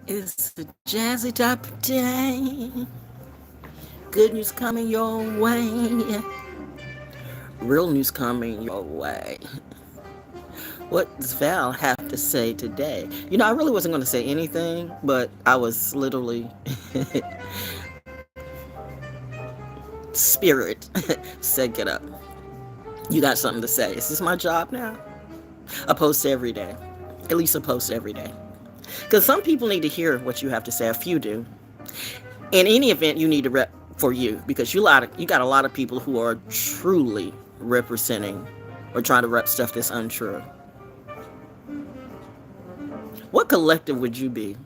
It's a jazzy type of day. Good news coming your way. Real news coming your way. What does Val have to say today? I really wasn't going to say anything, but I was literally spirit said get up. You got something to say. Is this my job now? I post every day. At least I post every day. Because some people need to hear what you have to say. A few do. In any event, you need to rep for you because you got a lot of people who are truly representing or trying to rep stuff that's untrue. What collective would you be?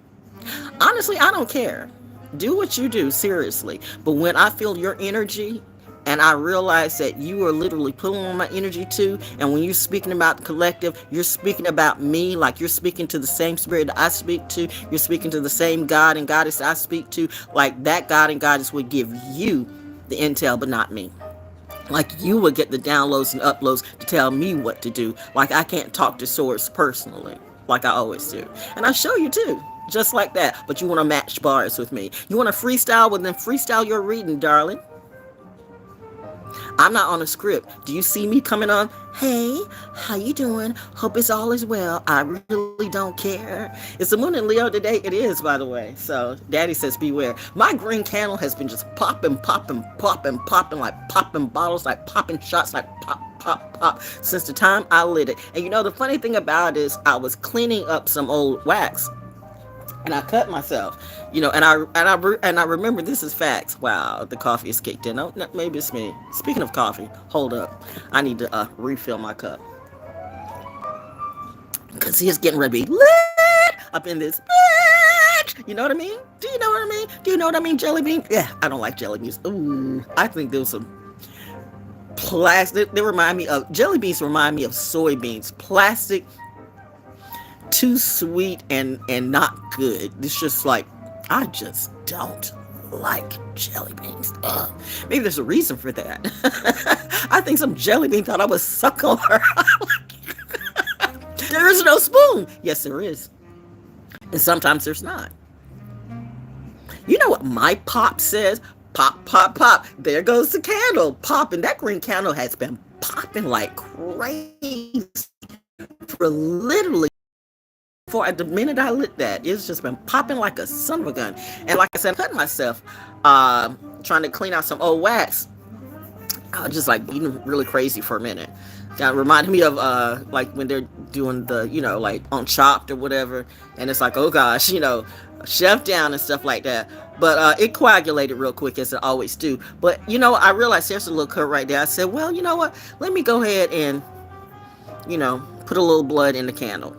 Honestly, I don't care. Do what you do, seriously. But when I feel your energy and I realize that you are literally pulling on my energy too, and when you're speaking about the collective, you're speaking about me, like you're speaking to the same spirit that I speak to, you're speaking to the same God and Goddess I speak to, like that God and Goddess would give you the intel, but not me. Like you would get the downloads and uploads to tell me what to do. Like I can't talk to Source personally, like I always do. And I show you too, just like that. But you want to match bars with me. You want to freestyle? Well, then freestyle your reading, darling. I'm not on a script. Do you see me coming on? Hey, how you doing? Hope it's all is well. I really don't care. It's the moon in Leo today. It is, by the way. So Daddy says beware. My green candle has been just popping, popping, popping, popping, like popping bottles, like popping shots, like pop, pop, pop, since the time I lit it. And the funny thing about it is I was cleaning up some old wax and I cut myself, and I remember this is facts. Wow, the coffee is kicked in. Oh, no, maybe it's me. Speaking of coffee, hold up, I need to refill my cup because he is getting ready to be lit up in this bitch. You know what I mean? Do you know what I mean? Do you know what I mean? Jelly bean? Yeah, I don't like jelly beans. Ooh, I think there was some plastic. They remind me of jelly beans. Remind me of soybeans. Plastic, too sweet and not good. It's just like I just don't like jelly beans. Ugh. Maybe there's a reason for that. I think some jelly bean thought I was suck on her. There is no spoon. Yes, there is, and sometimes there's not. You know what my pop says? Pop, pop, pop. There goes the candle popping. That green candle has been popping like crazy for literally for the minute I lit that. It's just been popping like a son of a gun. And like I said, I cut myself trying to clean out some old wax. I was just like eating really crazy for a minute. Kind of reminded me of like when they're doing the, like on Chopped or whatever, and it's like, oh gosh, chef down and stuff like that. But it coagulated real quick as it always do. But I realized there's a little cut right there. I said, well, you know what? Let me go ahead and put a little blood in the candle.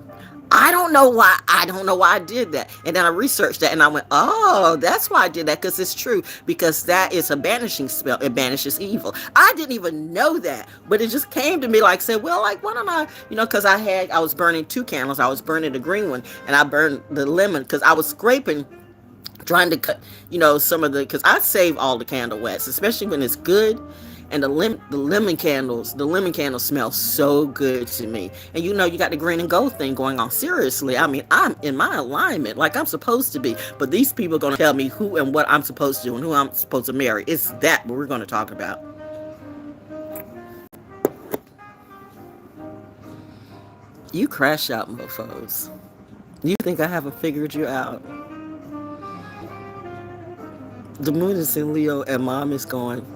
I don't know why I did that. And then I researched that and I went, oh, that's why I did that, because it's true. Because that is a banishing spell. It banishes evil. I didn't even know that. But it just came to me like, said, well, like, why don't I, because I was burning two candles. I was burning the green one and I burned the lemon because I was scraping, trying to cut, some of because I save all the candle wax, especially when it's good. And the lemon candles smell so good to me. And you got the green and gold thing going on. Seriously, I mean, I'm in my alignment like I'm supposed to be. But these people are going to tell me who and what I'm supposed to do and who I'm supposed to marry. It's that what we're going to talk about. You crash out, mofos. You think I haven't figured you out? The moon is in Leo and mom is going,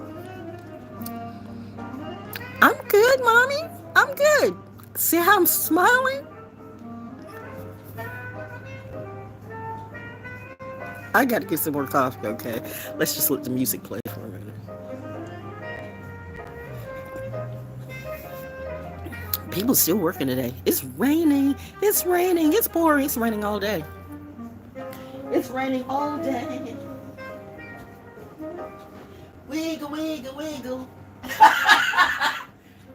I'm good, mommy. I'm good. See how I'm smiling? I gotta get some more coffee, okay? Let's just let the music play for a minute. People still working today. It's raining. It's raining. It's pouring. It's raining all day. It's raining all day. Wiggle, wiggle, wiggle.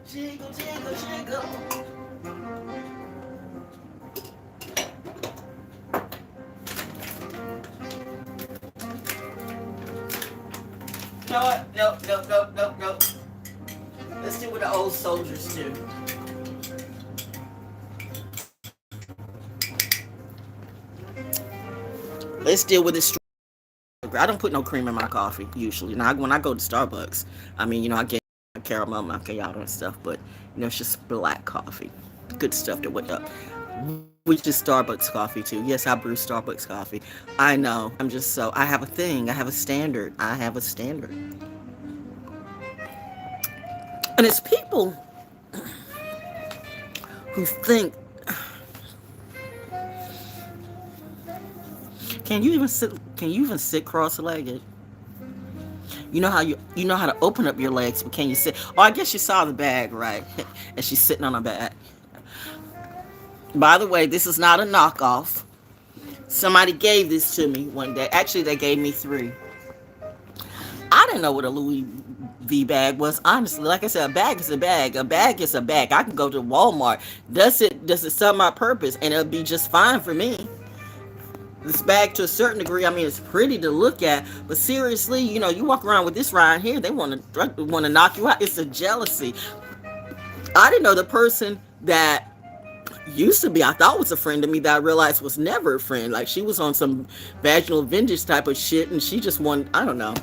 Jiggle, jiggle, jiggle. You know what? No. Let's do what the old soldiers do. let's deal with this. I don't put no cream in my coffee usually. Now, when I go to Starbucks, I mean, I get caramel macchiato and stuff, but it's just black coffee. Good stuff to wake up. Which is Starbucks coffee too. Yes, I brew Starbucks coffee. I know. I have a thing. I have a standard. And it's people who think, can you even sit cross-legged? You know how to open up your legs, but can you sit? Oh, I guess you saw the bag, right? And she's sitting on a bag. By the way, this is not a knockoff. Somebody gave this to me one day. Actually, they gave me 3. I didn't know what a Louis V bag was. Honestly, like I said, a bag is a bag. A bag is a bag. I can go to Walmart. Does it serve my purpose? And it'll be just fine for me. This bag, to a certain degree, I mean, it's pretty to look at, but seriously, you walk around with this right here, they want to knock you out. It's a jealousy. I didn't know the person that used to be, I thought was a friend to me, that I realized was never a friend. Like, she was on some vaginal vengeance type of shit, and she just wanted, I don't know.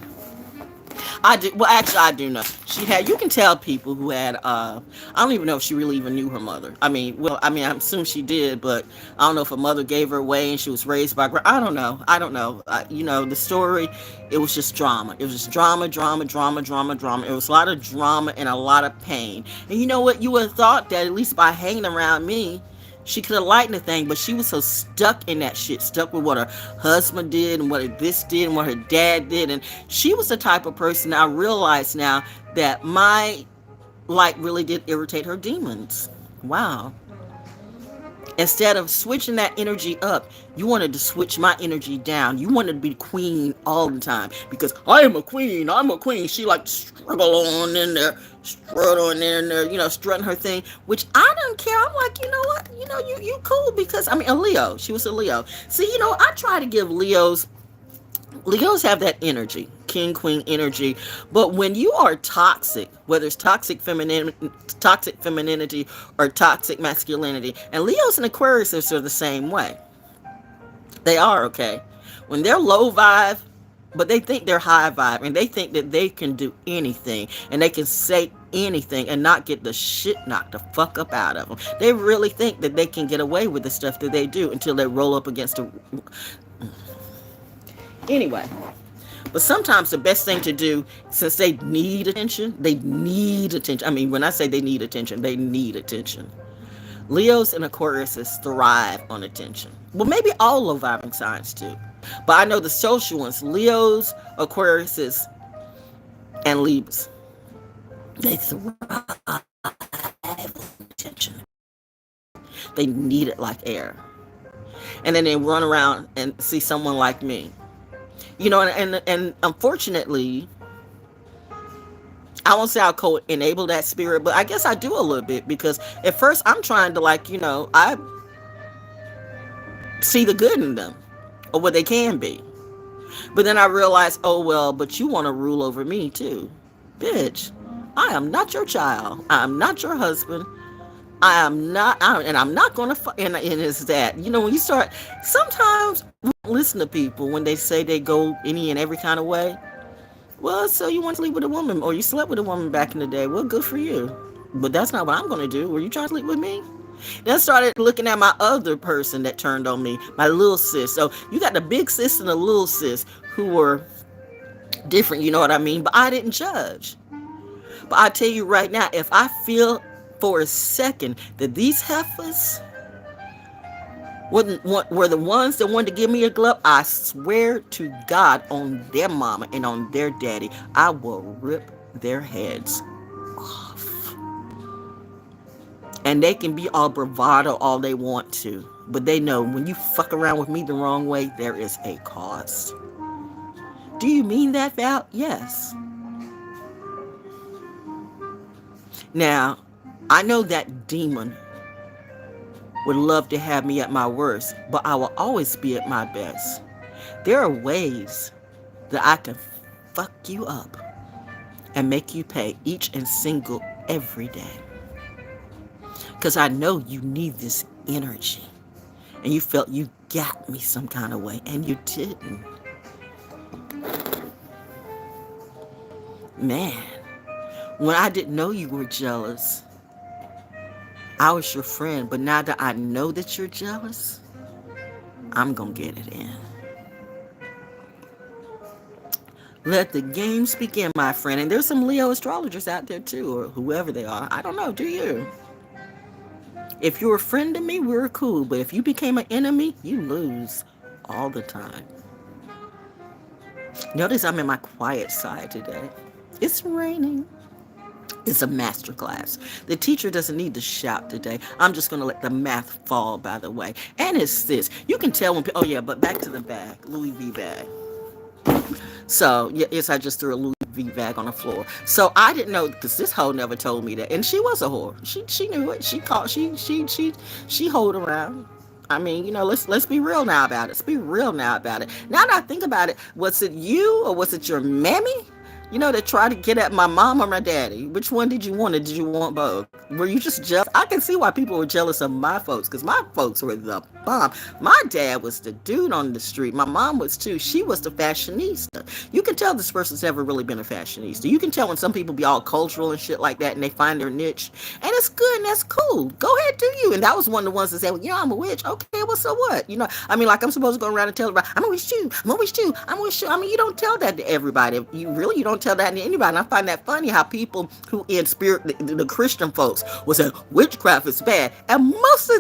I do know. She had, you can tell people who had, I don't even know if she really even knew her mother. I I assume she did, but I don't know if her mother gave her away and she was raised by, I don't know. The story, it was just drama. It was just drama. It was a lot of drama and a lot of pain. And you know what? You would have thought that at least by hanging around me, she could have lightened the thing, but she was so stuck in that shit, stuck with what her husband did and what this did and what her dad did. And she was the type of person, I realize now, that my light really did irritate her demons. Wow. Instead of switching that energy up, you wanted to switch my energy down. You wanted to be queen all the time. Because I am a queen. She like struggle on in there, strutting her thing, which I don't care. I'm like, you know what? You cool, because a Leo. She was a Leo. See, I try to give Leos have that energy, king, queen energy. But when you are toxic, whether it's toxic femininity or toxic masculinity, and Leos and Aquarius are the same way. They are, okay? When they're low vibe, but they think they're high vibe, and they think that they can do anything, and they can say anything and not get the shit knocked the fuck up out of them. They really think that they can get away with the stuff that they do until they roll up against a... Anyway, but sometimes the best thing to do, since they need attention. I mean, when I say they need attention, they need attention. Leos and Aquariuses thrive on attention. Well, maybe all low vibing signs do. But I know the social ones, Leos, Aquariuses, and Libras, they thrive on attention. They need it like air. And then they run around and see someone like me. And unfortunately, I won't say I'll enable that spirit, but I guess I do a little bit, because at first I'm trying to I see the good in them, or what they can be. But then I realize, oh well, but you want to rule over me too. Bitch, I am not your child. I am not your husband. I'm not going to, and it's that, when you start, sometimes listen to people when they say they go any and every kind of way. Well, so you want to sleep with a woman, or you slept with a woman back in the day. Well, good for you. But that's not what I'm going to do. Were you trying to sleep with me? Then I started looking at my other person that turned on me, my little sis. So you got the big sis and the little sis who were different, you know what I mean? But I didn't judge. But I tell you right now, if I feel for a second that these heifers were the ones that wanted to give me a glove, I swear to God, on their mama and on their daddy, I will rip their heads off. And they can be all bravado all they want to, but they know when you fuck around with me the wrong way, there is a cost. Do you mean that, Val? Yes. Now, I know that demon would love to have me at my worst, but I will always be at my best. There are ways that I can fuck you up and make you pay each and single every day. Because I know you need this energy. and you felt you got me some kind of way, and you didn't. Man, when I didn't know you were jealous, I was your friend, but now that I know that you're jealous, I'm gonna get it in. Let the games begin, my friend. And there's some Leo astrologers out there too, or whoever they are. I don't know, do you? If you're a friend to me, we're cool. But if you became an enemy, you lose all the time. Notice I'm in my quiet side today. It's raining. It's a master class. The teacher doesn't need to shout today. I'm just going to let the math fall, by the way. And it's this. You can tell when... Oh, yeah, but back to the bag. Louis V bag. So, yes, I just threw a Louis V bag on the floor. So I didn't know, because this hoe never told me that. And she was a whore. She knew it. She hoed around. I mean, let's be real now about it. Let's be real now about it. Now that I think about it, was it you or was it your mammy? That tried to get at my mom or my daddy. Which one did you want, or did you want both? Were you just jealous? I can see why people were jealous of my folks, because my folks were the bomb. My dad was the dude on the street. My mom was too. She was the fashionista. You can tell this person's never really been a fashionista. You can tell when some people be all cultural and shit like that, and they find their niche. And it's good, and that's cool. Go ahead, do you. And that was one of the ones that said, well, I'm a witch. Okay, well, so what? Like I'm supposed to go around and tell everybody, I'm a witch too. I'm a witch too. I'm a witch too. I mean, you don't tell that to everybody. You don't tell that to anybody. And I find that funny how people who in spirit, the Christian folks, will say witchcraft is bad, and most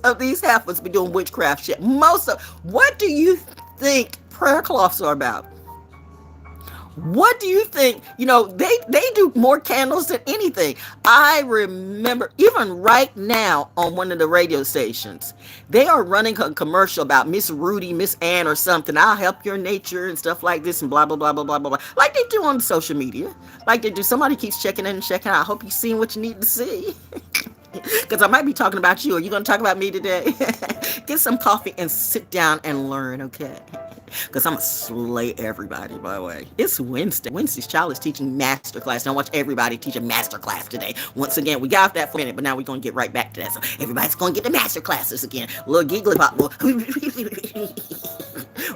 of these heifers be doing witchcraft shit. What do you think prayer cloths are about? What do you think? They do more candles than anything. I remember, even right now on one of the radio stations, they are running a commercial about Miss Rudy, Miss Ann or something. I'll help your nature and stuff like this and blah, blah, blah, blah, blah, blah. Like they do on social media. Like they do. Somebody keeps checking in and checking out. I hope you've seen what you need to see. Because I might be talking about you. Are you going to talk about me today? Get some coffee and sit down and learn, okay? Because I'm going to slay everybody, by the way. It's Wednesday. Wednesday's child is teaching masterclass. Now watch everybody teach a masterclass today. Once again, we got off that for a minute, but now we're going to get right back to that. So everybody's going to get the masterclasses again. A little giggly pop.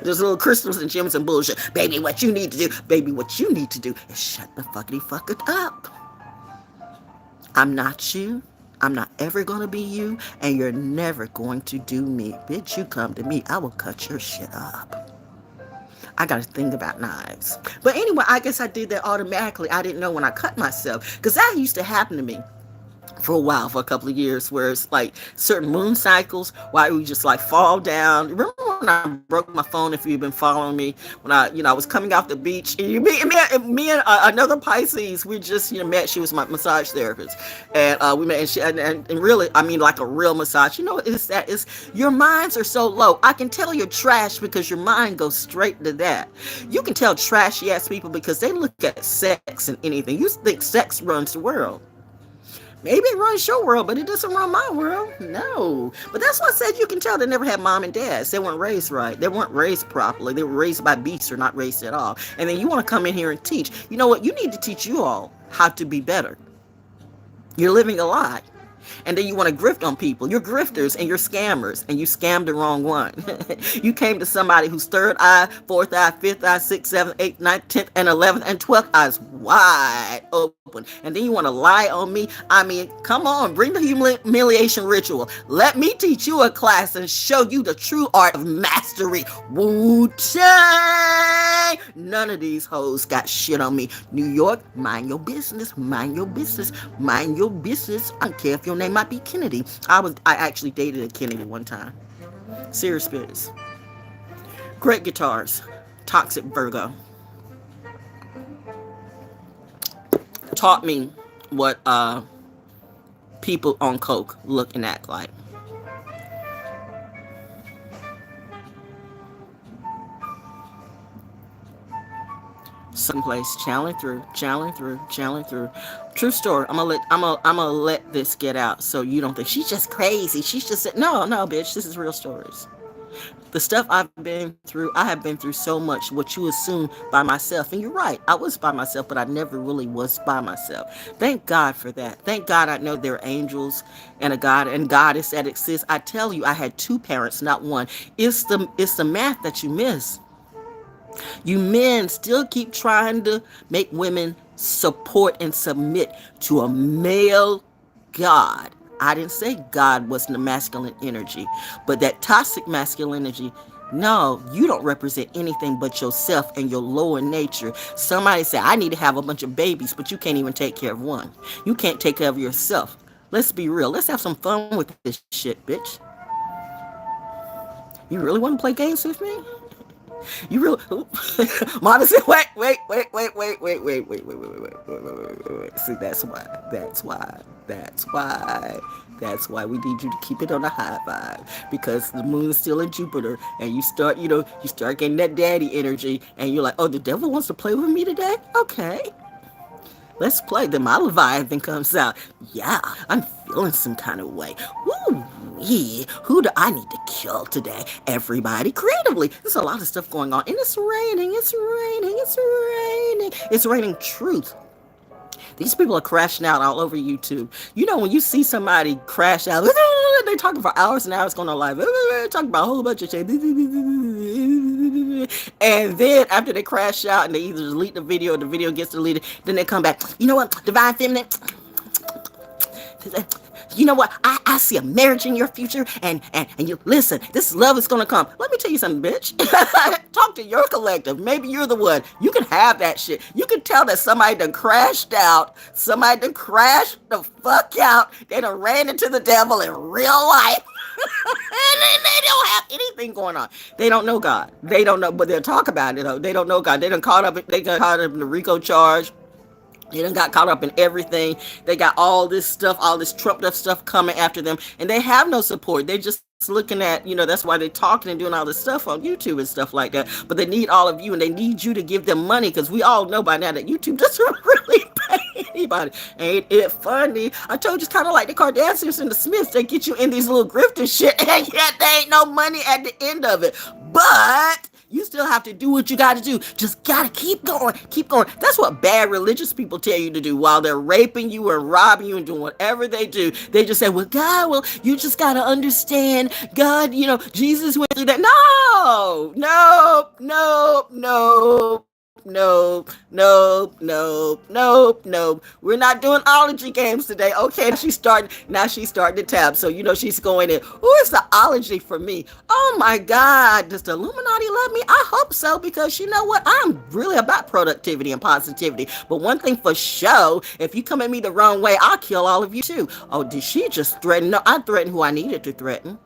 There's little crystals and gems and bullshit. Baby, what you need to do. Baby, what you need to do is shut the fuckity fuck it up. I'm not you. I'm not ever going to be you, and you're never going to do me. Bitch, you come to me, I will cut your shit up. I got to think about knives. But anyway, I guess I did that automatically. I didn't know when I cut myself, because that used to happen to me for a while, for a couple of years, where it's like certain moon cycles where we just like fall down. Remember when I broke my phone, if you've been following me, when I was coming off the beach, and me and another Pisces, we just met. She was my massage therapist, and we met, and really, I mean, like a real massage. It's your minds are so low. I can tell you're trash because your mind goes straight to that. You can tell trashy ass people because they look at sex and anything. You think sex runs the world. Maybe it runs your world, but it doesn't run my world. No. But that's why I said you can tell they never had mom and dads. They weren't raised right. They weren't raised properly. They were raised by beasts or not raised at all. And then you want to come in here and teach. You know what? You need to teach you all how to be better. You're living a lie. And then you want to grift on people. You're grifters and you're scammers, and you scammed the wrong one. You came to somebody whose third eye, fourth eye, fifth eye, sixth, seventh, eighth, ninth, 10th, and 11th, and 12th eyes wide open. And then you want to lie on me? I mean, come on, bring the humiliation ritual. Let me teach you a class and show you the true art of mastery. Wu-Tang! None of these hoes got shit on me. New York, mind your business, mind your business, mind your business. I don't care if your name might be Kennedy. I actually dated a Kennedy one time. Serious biz. Great guitars. Toxic Virgo. Taught me what people on coke look and act like. Someplace channeling through. True story. I'm gonna let this get out so you don't think she's just crazy. She's just no, bitch. This is real stories. The stuff I've been through, I have been through so much, what you assume by myself. And you're right, I was by myself, but I never really was by myself. Thank God for that. Thank God I know there are angels and a God and goddess that exists. I tell you, I had two parents, not one. It's the math that you miss. You men still keep trying to make women support and submit to a male God. I didn't say God wasn't a masculine energy, but that toxic masculine energy, no, you don't represent anything but yourself and your lower nature. Somebody said, I need to have a bunch of babies, but you can't even take care of one. You can't take care of yourself. Let's be real. Let's have some fun with this shit, bitch. You really want to play games with me? You really, Mama said, wait. See, that's why we need you to keep it on a high vibe, because the moon is still in Jupiter, and you start getting that daddy energy, and you're like, oh, the devil wants to play with me today? Okay. Let's play. Then my Leviathan comes out. Yeah, I'm feeling some kind of way. Woo! Who do I need to kill today? Everybody creatively. There's a lot of stuff going on. And it's raining. It's raining truth. These people are crashing out all over YouTube. You know, when you see somebody crash out, they're talking for hours and hours going on live, talking about a whole bunch of shit. And then after they crash out and they either delete the video gets deleted, then they come back. You know what? Divine Feminine, you know what? I see a marriage in your future, and you listen, this love is gonna come. Let me tell you something, bitch. Talk to your collective. Maybe you're the one. You can have that shit. You can tell that somebody done crashed out. Somebody done crashed the fuck out. They done ran into the devil in real life. And then they don't have anything going on. They don't know God. They don't know, but they'll talk about it though. They don't know God. They got caught up in the RICO charge. They done got caught up in everything. They got all this stuff, all this trumped up stuff coming after them, and they have no support. They just looking at, that's why they're talking and doing all this stuff on YouTube and stuff like that. But they need all of you, and they need you to give them money, because we all know by now that YouTube doesn't really pay anybody. Ain't it funny? I told you, it's kind of like the Kardashians and the Smiths. They get you in these little grifter shit, and yet there ain't no money at the end of it. But you still have to do what you got to do. Just got to keep going. That's what bad religious people tell you to do while they're raping you and robbing you and doing whatever they do. They just say, well, God, you just got to understand. God, Jesus went through that. No. We're not doing ology games today. Okay, now she's starting to tab. So she's going in. Who is the ology for me? Oh my God, does the Illuminati love me? I hope so, because you know what? I'm really about productivity and positivity. But one thing for sure, if you come at me the wrong way, I'll kill all of you too. Oh, did she just threaten? No, I threatened who I needed to threaten.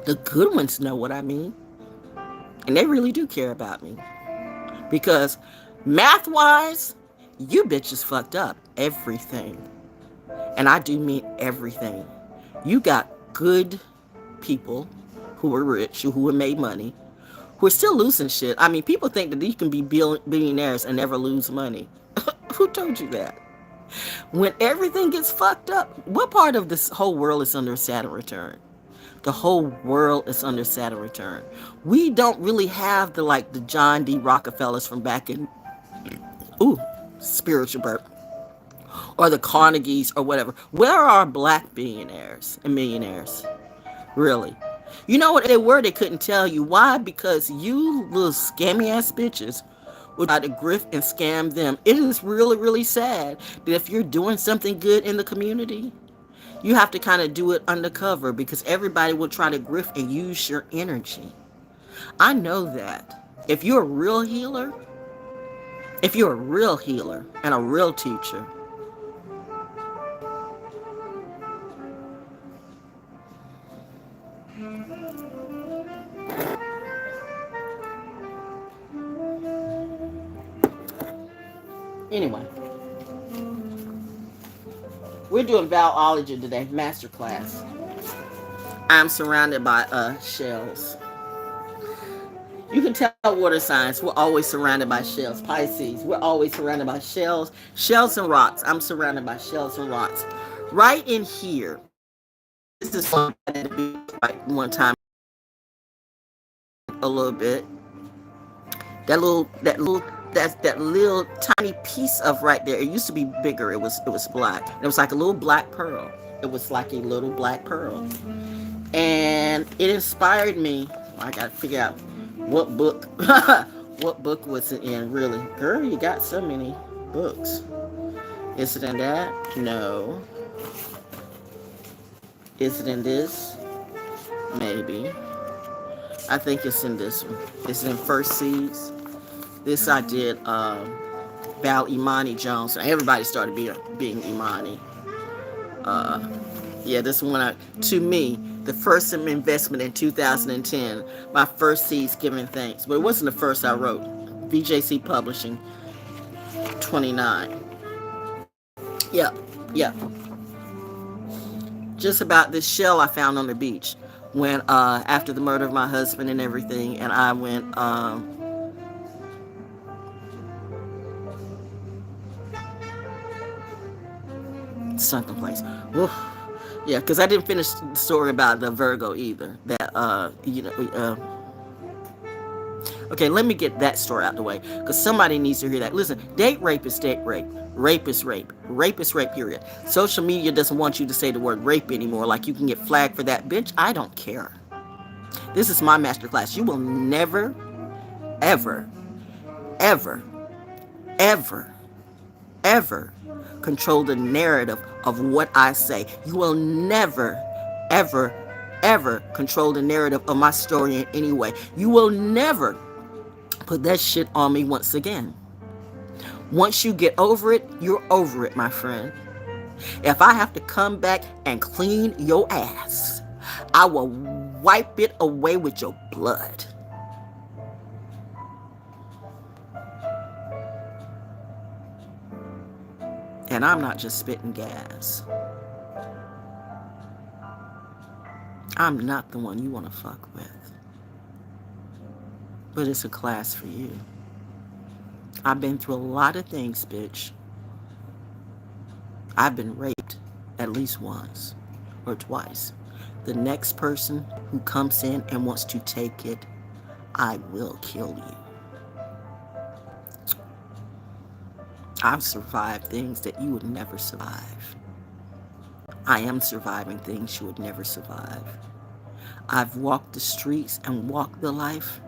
The good ones know what I mean. And they really do care about me. Because math-wise, you bitches fucked up everything. And I do mean everything. You got good people who are rich, who have made money, who are still losing shit. I mean, people think that you can be billionaires and never lose money. Who told you that? When everything gets fucked up, what part of this whole world is under Saturn return? The whole world is under Saturn return. We don't really have the John D. Rockefellers from back in, spiritual burp, or the Carnegies or whatever. Where are our black billionaires and millionaires? Really? You know what they were? They couldn't tell you. Why? Because you little scammy ass bitches would try to grift and scam them. It is really, really sad that if you're doing something good in the community, you have to kind of do it undercover, because everybody will try to grift and use your energy. I know that. If you're a real healer and a real teacher, anyway, we're doing Valology today, MasterClass. I'm surrounded by shells. You can tell water signs. We're always surrounded by shells. Pisces, we're always surrounded by shells and rocks. I'm surrounded by shells and rocks. Right in here. This is one time a little bit. That little tiny piece of right there. It used to be bigger. It was black. It was like a little black pearl. It was like a little black pearl, and it inspired me. I gotta figure out what book, what book was it in? Really, girl, you got so many books. Is it in that? No. Is it in this? Maybe. I think it's in this one. It's in First Seeds. This I did Val Imani Jones. Everybody started being Imani. Yeah, this one, to me, the first investment in 2010, my first seeds giving thanks. But it wasn't the first I wrote. VJC Publishing, 29. Yeah, yeah. Just about this shell I found on the beach when after the murder of my husband and everything, and I went sunken place. Oof. Yeah, because I didn't finish the story about the Virgo either. That okay, let me get that story out the way because somebody needs to hear that. Listen, date rape is date rape. Rape is rape. Rape is rape, period. Social media doesn't want you to say the word rape anymore. Like you can get flagged for that. Bitch, I don't care. This is my masterclass. You will never, ever, ever, ever, ever control the narrative of what I say. You will never, ever, ever control the narrative of my story in any way. You will never put that shit on me once again. Once you get over it, you're over it, my friend. If I have to come back and clean your ass, I will wipe it away with your blood. And I'm not just spitting gas. I'm not the one you want to fuck with. But it's a class for you. I've been through a lot of things, bitch. I've been raped at least once or twice. The next person who comes in and wants to take it, I will kill you. I've survived things that you would never survive. I am surviving things you would never survive. I've walked the streets and walked the life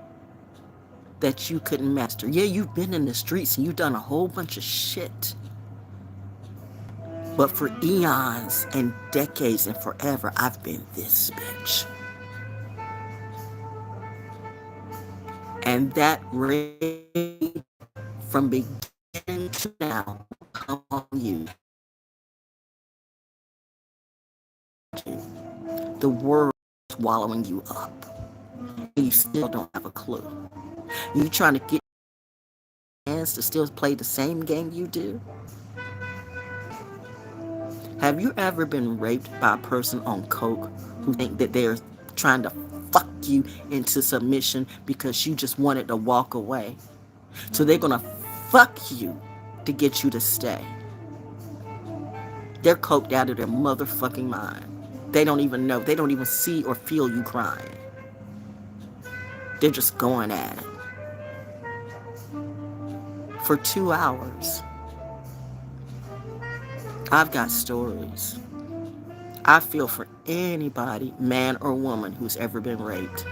that you couldn't master. Yeah, you've been in the streets and you've done a whole bunch of shit. But for eons and decades and forever, I've been this bitch. And that rape from beginning to now will come on you. The world is swallowing you up. And you still don't have a clue. You trying to get hands to still play the same game you do? Have you ever been raped by a person on coke who think that they're trying to fuck you into submission because you just wanted to walk away? So they're gonna fuck you to get you to stay. They're coked out of their motherfucking mind. They don't even know. They don't even see or feel you crying. They're just going at it. For 2 hours. I've got stories. I feel for anybody, man or woman, who's ever been raped.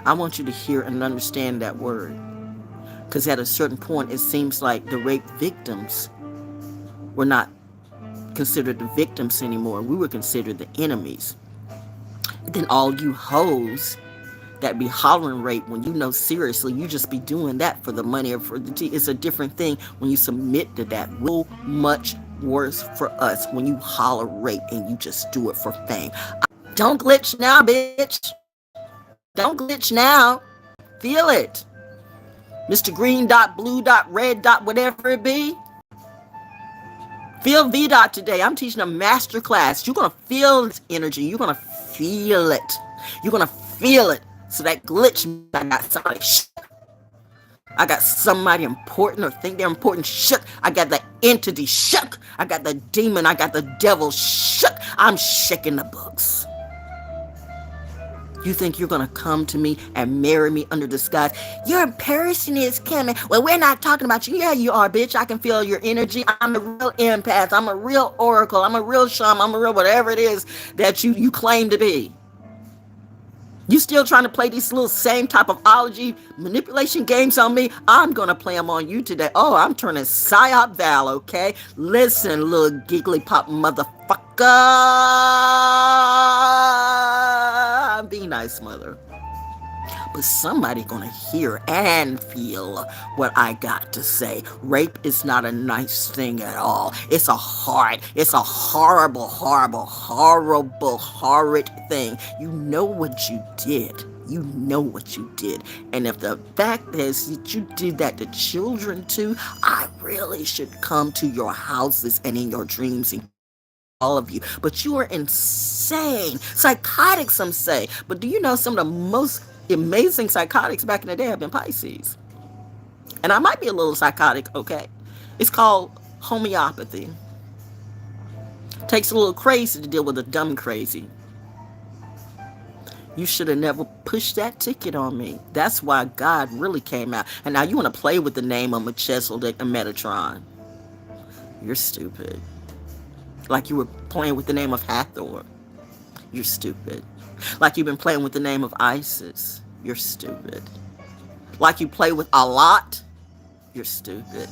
I want you to hear and understand that word. Because at a certain point, it seems like the rape victims were not considered the victims anymore. We were considered the enemies. Then all you hoes that be hollering rape when you know seriously you just be doing that for the money or for the tea. It's a different thing when you submit to that. Real much worse for us when you holler rape and you just do it for fame. Don't glitch now, bitch. Don't glitch now. Feel it. Mr. Green dot, blue dot, red dot, whatever it be. Feel V dot today. I'm teaching a master class. You're going to feel this energy. You're going to feel it. You're going to feel it. So that glitch, I got somebody shook. I got somebody important or think they're important shook. I got the entity shook. I got the demon. I got the devil shook. I'm shaking the books. You think you're gonna come to me and marry me under the skies? Your person is coming. Well, we're not talking about you. Yeah, you are, bitch. I can feel your energy. I'm a real empath. I'm a real oracle. I'm a real shaman. I'm a real whatever it is that you claim to be. You still trying to play these little same type of ology manipulation games on me? I'm going to play them on you today. Oh, I'm turning psyop Val, okay? Listen, little giggly pop motherfucker. Be nice, mother. But somebody gonna hear and feel what I got to say. Rape is not a nice thing at all. It's a horrible, horrible, horrible, horrid thing. You know what you did. You know what you did. And if the fact is that you did that to children too, I really should come to your houses and in your dreams and all of you. But you are insane. Psychotic, some say. But do you know some of the most amazing psychotics back in the day have been Pisces? And I might be a little psychotic, okay? It's called homeopathy. Takes a little crazy to deal with a dumb crazy. You should have never pushed that ticket on me. That's why God really came out. And now you want to play with the name of Melchizedek and Metatron. You're stupid. Like you were playing with the name of Hathor. You're stupid. Like you've been playing with the name of Isis. You're stupid. Like you play with Alot. You're stupid.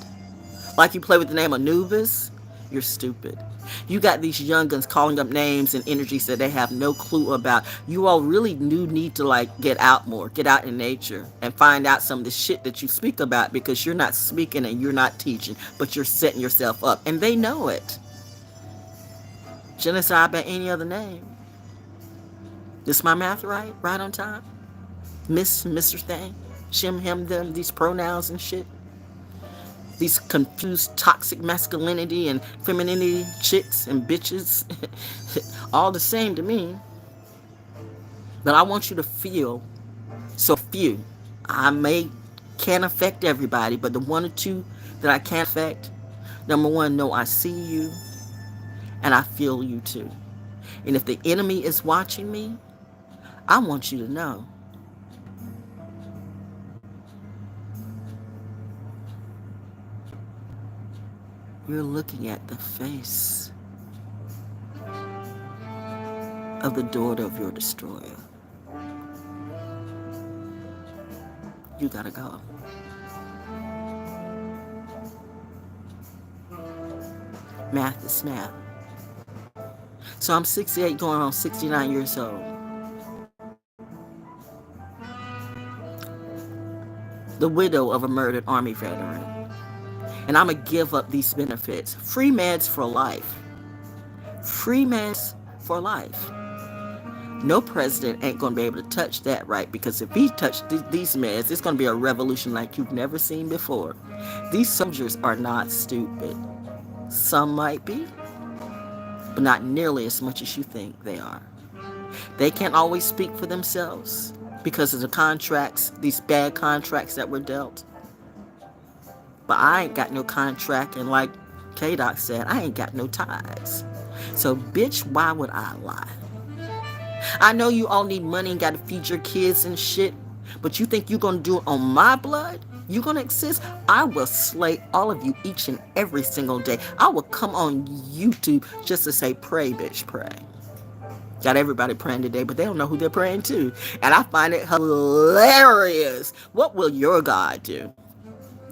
Like you play with the name Anubis. You're stupid. You got these young'uns calling up names and energies that they have no clue about. You all really do need to like get out more, get out in nature and find out some of the shit that you speak about, because you're not speaking and you're not teaching, but you're setting yourself up, and they know it. Genocide by any other name. Is my math right? Right on time? Miss, Mr. Thing? Shim, him, them, these pronouns and shit? These confused toxic masculinity and femininity chicks and bitches. All the same to me. But I want you to feel so few. Can't affect everybody, but the one or two that I can affect, number one, know I see you and I feel you too. And if the enemy is watching me, I want you to know you're looking at the face of the daughter of your destroyer. You gotta go. Math is math. So I'm 68 going on 69 years old. The widow of a murdered Army veteran. And I'm going to give up these benefits. Free meds for life. Free meds for life. No president ain't going to be able to touch that, right? Because if he touched these meds, it's going to be a revolution like you've never seen before. These soldiers are not stupid. Some might be, but not nearly as much as you think they are. They can't always speak for themselves because of the contracts, these bad contracts that were dealt. But I ain't got no contract, and like K-Doc said, I ain't got no ties. So, bitch, why would I lie? I know you all need money and got to feed your kids and shit, but you think you're going to do it on my blood? You going to exist? I will slay all of you each and every single day. I will come on YouTube just to say, pray, bitch, pray. Got everybody praying today, but they don't know who they're praying to. And I find it hilarious. What will your God do?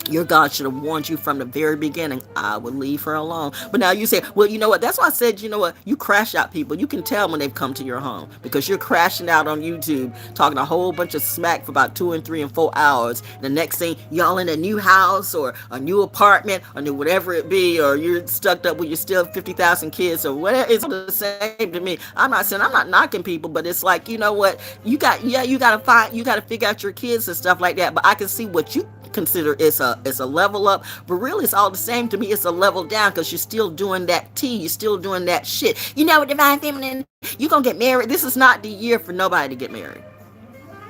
Your God should have warned you from the very beginning. I would leave her alone. But now you say, well, you know what? That's why I said, you know what? You crash out people. You can tell when they've come to your home because you're crashing out on YouTube, talking a whole bunch of smack for about 2 and 3 and 4 hours. And the next thing, y'all in a new house or a new apartment or new whatever it be, or you're stuck up with your still 50,000 kids or whatever. It's the same to me. I'm not saying I'm not knocking people, but it's like, you know what? You got to figure out your kids and stuff like that. But I can see what you consider it's a level up, but really it's all the same to me. It's a level down because you're still doing that you're still doing that shit. You know what, divine feminine, you're gonna get married. This is not the year for nobody to get married.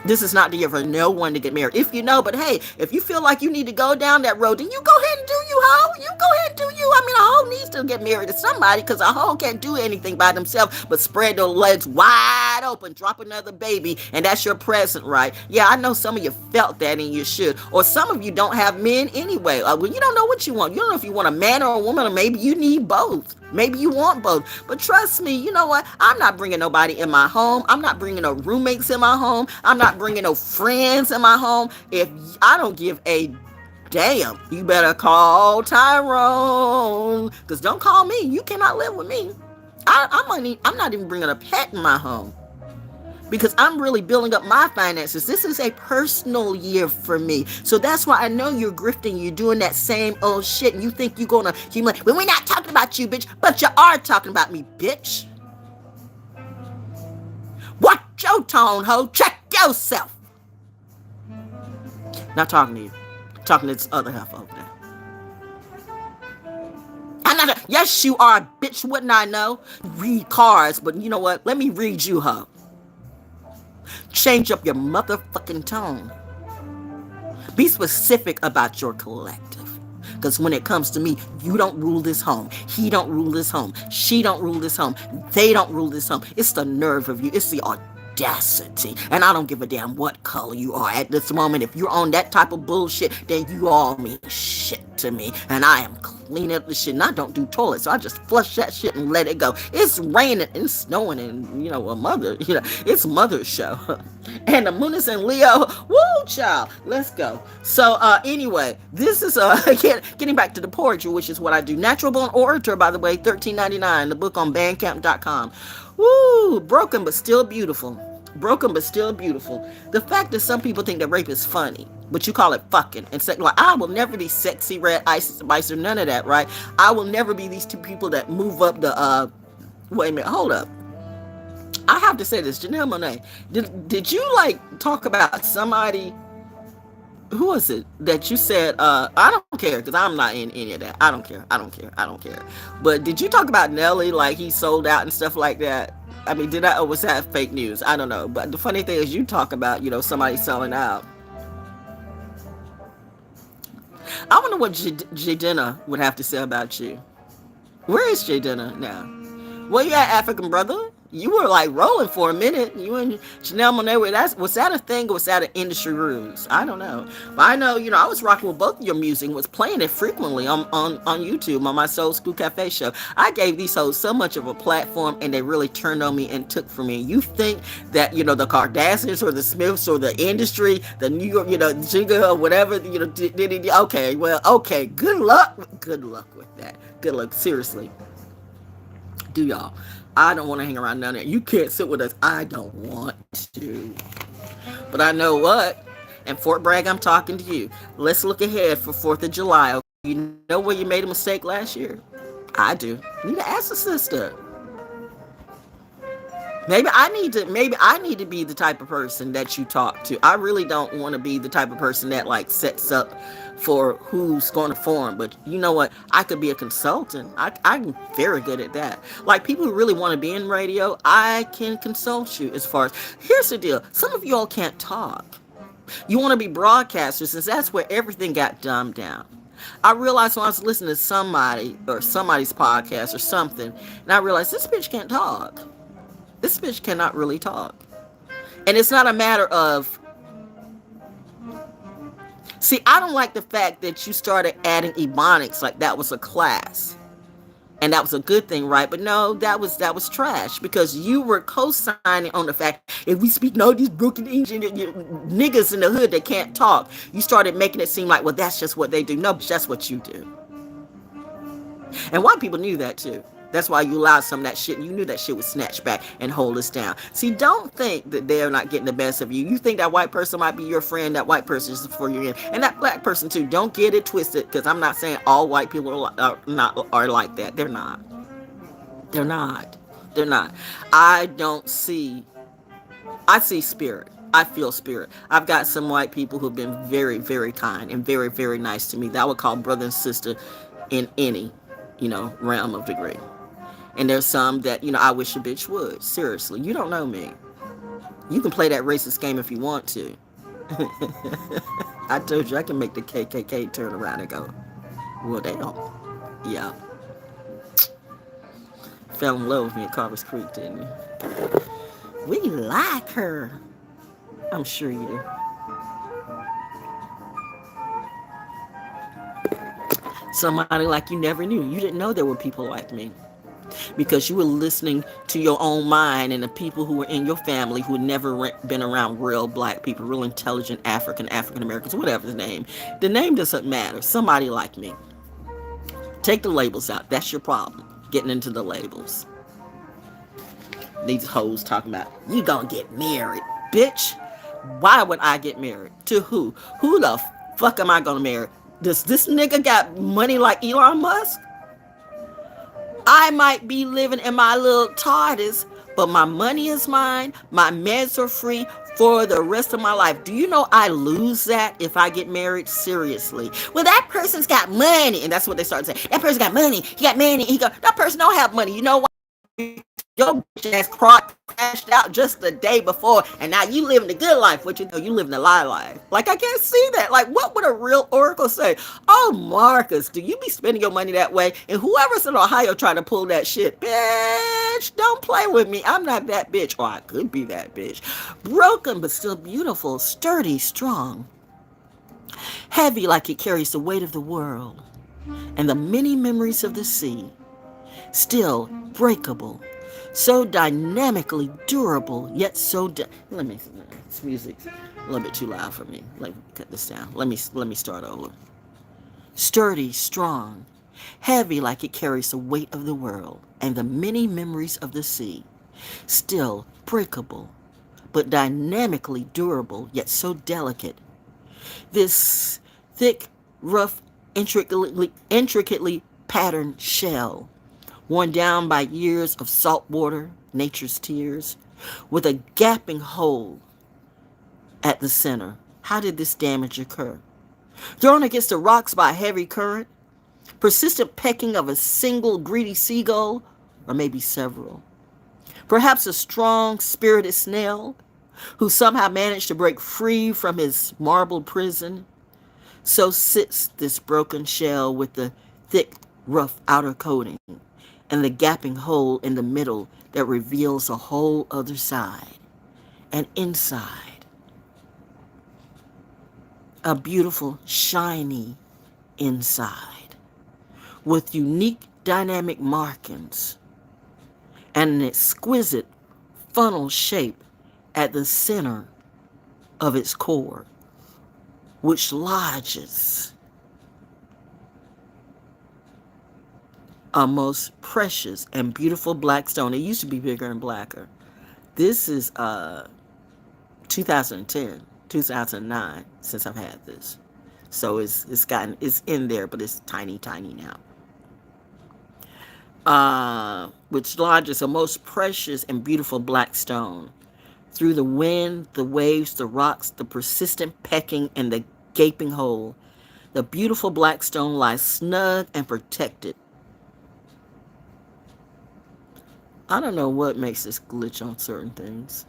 This is not the year for no one to get married. If you know, but hey, if you feel like you need to go down that road, then you go ahead and do you, hoe. You go ahead and do you. I mean, a hoe needs to get married to somebody, because a hoe can't do anything by themselves but spread their legs wide open, drop another baby, and that's your present, right? Yeah, I know some of you felt that, and you should. Or some of you don't have men anyway. Well, you don't know what you want. You don't know if you want a man or a woman, or maybe you need both. Maybe you want both. But trust me, you know what? I'm not bringing nobody in my home. I'm not bringing no roommates in my home. I'm not bringing no friends in my home. If I don't give a damn, you better call Tyrone. Because don't call me. You cannot live with me. I'm not even bringing a pet in my home, because I'm really building up my finances. This is a personal year for me. So that's why I know you're grifting. You're doing that same old shit. And you think you're going to humiliate. Well, we're not talking about you, bitch. But you are talking about me, bitch. Watch your tone, ho. Check yourself. Not talking to you. I'm talking to this other half over there. Yes, you are, bitch. Wouldn't I know? Read cards. But you know what? Let me read you, ho. Change up your motherfucking tone. Be specific about your collective. Because when it comes to me, you don't rule this home. He don't rule this home. She don't rule this home. They don't rule this home. It's the nerve of you. It's the audacity. And I don't give a damn what color you are at this moment. If you're on that type of bullshit, then you all mean shit to me. And I am cleaning up the shit. And I don't do toilets, so I just flush that shit and let it go. It's raining and snowing, and it's Mother's show. And the moon is in Leo. Woo, child. Let's go. So anyway, this is getting back to the poetry, which is what I do. Natural Born Orator, by the way, $13.99. The book on Bandcamp.com. Woo, broken but still beautiful. Broken but still beautiful. The fact that some people think that rape is funny, but you call it fucking, and say, like, I will never be sexy red Isis Spice or none of that, right? I will never be these two people that move up the wait a minute, hold up. I have to say this, Janelle Monáe, did you like talk about somebody? Who was it that you said, I don't care, because I'm not in any of that. I don't care. But did you talk about Nelly, like he sold out and stuff like that? I mean, or was that fake news? I don't know. But the funny thing is, you talk about, somebody selling out. I wonder what Jadena would have to say about you. Where is Jadena now? Well, you had African Brother. You were like rolling for a minute. You and Janelle Monáe, was that a thing, or was that an industry ruse? I don't know. But I know, I was rocking with both of your music, was playing it frequently on YouTube, on my Soul School Cafe show. I gave these hoes so much of a platform, and they really turned on me and took from me. You think that, the Kardashians or the Smiths or the industry, the New York, Jigga or whatever, okay, well, okay, good luck with that. Good luck, seriously. Do y'all. I don't want to hang around none of that. You can't sit with us. I don't want to. But I know what? And Fort Bragg, I'm talking to you. Let's look ahead for 4th of July. Okay? You know where you made a mistake last year? I do. You need to ask a sister. Maybe I need to be the type of person that you talk to. I really don't want to be the type of person that like sets up for who's going to form. But you know what? I could be a consultant. I'm very good at that. Like people who really want to be in radio, I can consult you as far as, here's the deal. Some of y'all can't talk. You want to be broadcasters, since that's where everything got dumbed down. I realized when I was listening to somebody's podcast or something, and I realized this bitch can't talk. This bitch cannot really talk. And it's not a matter of... See, I don't like the fact that you started adding ebonics like that was a class. And that was a good thing, right? But no, that was trash, because you were co-signing on the fact, if we speak no these broken English niggas in the hood that can't talk, you started making it seem like, well, that's just what they do. No, that's what you do. And white people knew that too. That's why you allowed some of that shit. You knew that shit would snatch back and hold us down. See, don't think that they're not getting the best of you. You think that white person might be your friend. That white person is for you. And that black person too. Don't get it twisted, because I'm not saying all white people are like that. They're not. They're not. They're not. I see spirit. I feel spirit. I've got some white people who've been very, very kind and very, very nice to me that I would call brother and sister in any, realm of degree. And there's some that, I wish a bitch would. Seriously, you don't know me. You can play that racist game if you want to. I told you I can make the KKK turn around and go, well, damn. Yeah. Fell in love with me at Carver's Creek, didn't you? We like her. I'm sure you do. Somebody like you never knew. You didn't know there were people like me. Because you were listening to your own mind and the people who were in your family who had never been around real black people, real intelligent African Americans, whatever the name. The name doesn't matter. Somebody like me. Take the labels out. That's your problem. Getting into the labels. These hoes talking about, you gonna get married. Bitch, why would I get married? To who? Who the fuck am I gonna marry? Does this nigga got money like Elon Musk? I might be living in my little TARDIS, but my money is mine. My meds are free for the rest of my life. Do you know I lose that if I get married? Seriously. Well, that person's got money. And that's what they start saying. That person got money. He got money. That person don't have money. You know what? Your bitch ass crashed out just the day before, and now you living the good life. What you know, you living the lie life. Like, I can't see that. Like, what would a real oracle say? Oh, Marcus, do you be spending your money that way? And whoever's in Ohio trying to pull that shit, bitch, don't play with me. I'm not that bitch. Or I could be that bitch. Broken, but still beautiful, sturdy, strong, heavy like it carries the weight of the world and the many memories of the sea, still breakable, so dynamically durable, yet so let me, this music's a little bit too loud for me. Let me cut this down. Let me start over. Sturdy, strong, heavy like it carries the weight of the world and the many memories of the sea, still breakable, but dynamically durable, yet so delicate. This thick, rough, intricately patterned shell, worn down by years of salt water, nature's tears, with a gaping hole at the center. How did this damage occur? Thrown against the rocks by a heavy current, persistent pecking of a single greedy seagull, or maybe several. Perhaps a strong, spirited snail who somehow managed to break free from his marble prison. So sits this broken shell with the thick, rough outer coating and the gaping hole in the middle that reveals a whole other side. And inside, a beautiful, shiny inside, with unique dynamic markings and an exquisite funnel shape at the center of its core, which lodges a most precious and beautiful black stone. It used to be bigger and blacker. This is 2010, 2009 since I've had this. So it's in there, but it's tiny now. Which lodges a most precious and beautiful black stone. Through the wind, the waves, the rocks, the persistent pecking, and the gaping hole, the beautiful black stone lies snug and protected. I don't know what makes this glitch on certain things.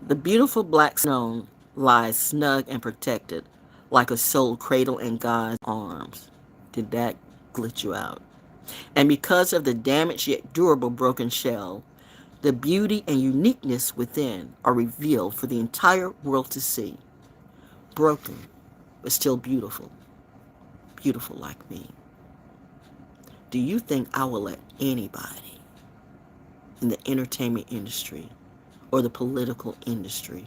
The beautiful black stone lies snug and protected, like a soul cradled in God's arms. Did that glitch you out? And because of the damaged yet durable broken shell, the beauty and uniqueness within are revealed for the entire world to see. Broken, but still beautiful. Beautiful like me. Do you think I will let anybody in the entertainment industry or the political industry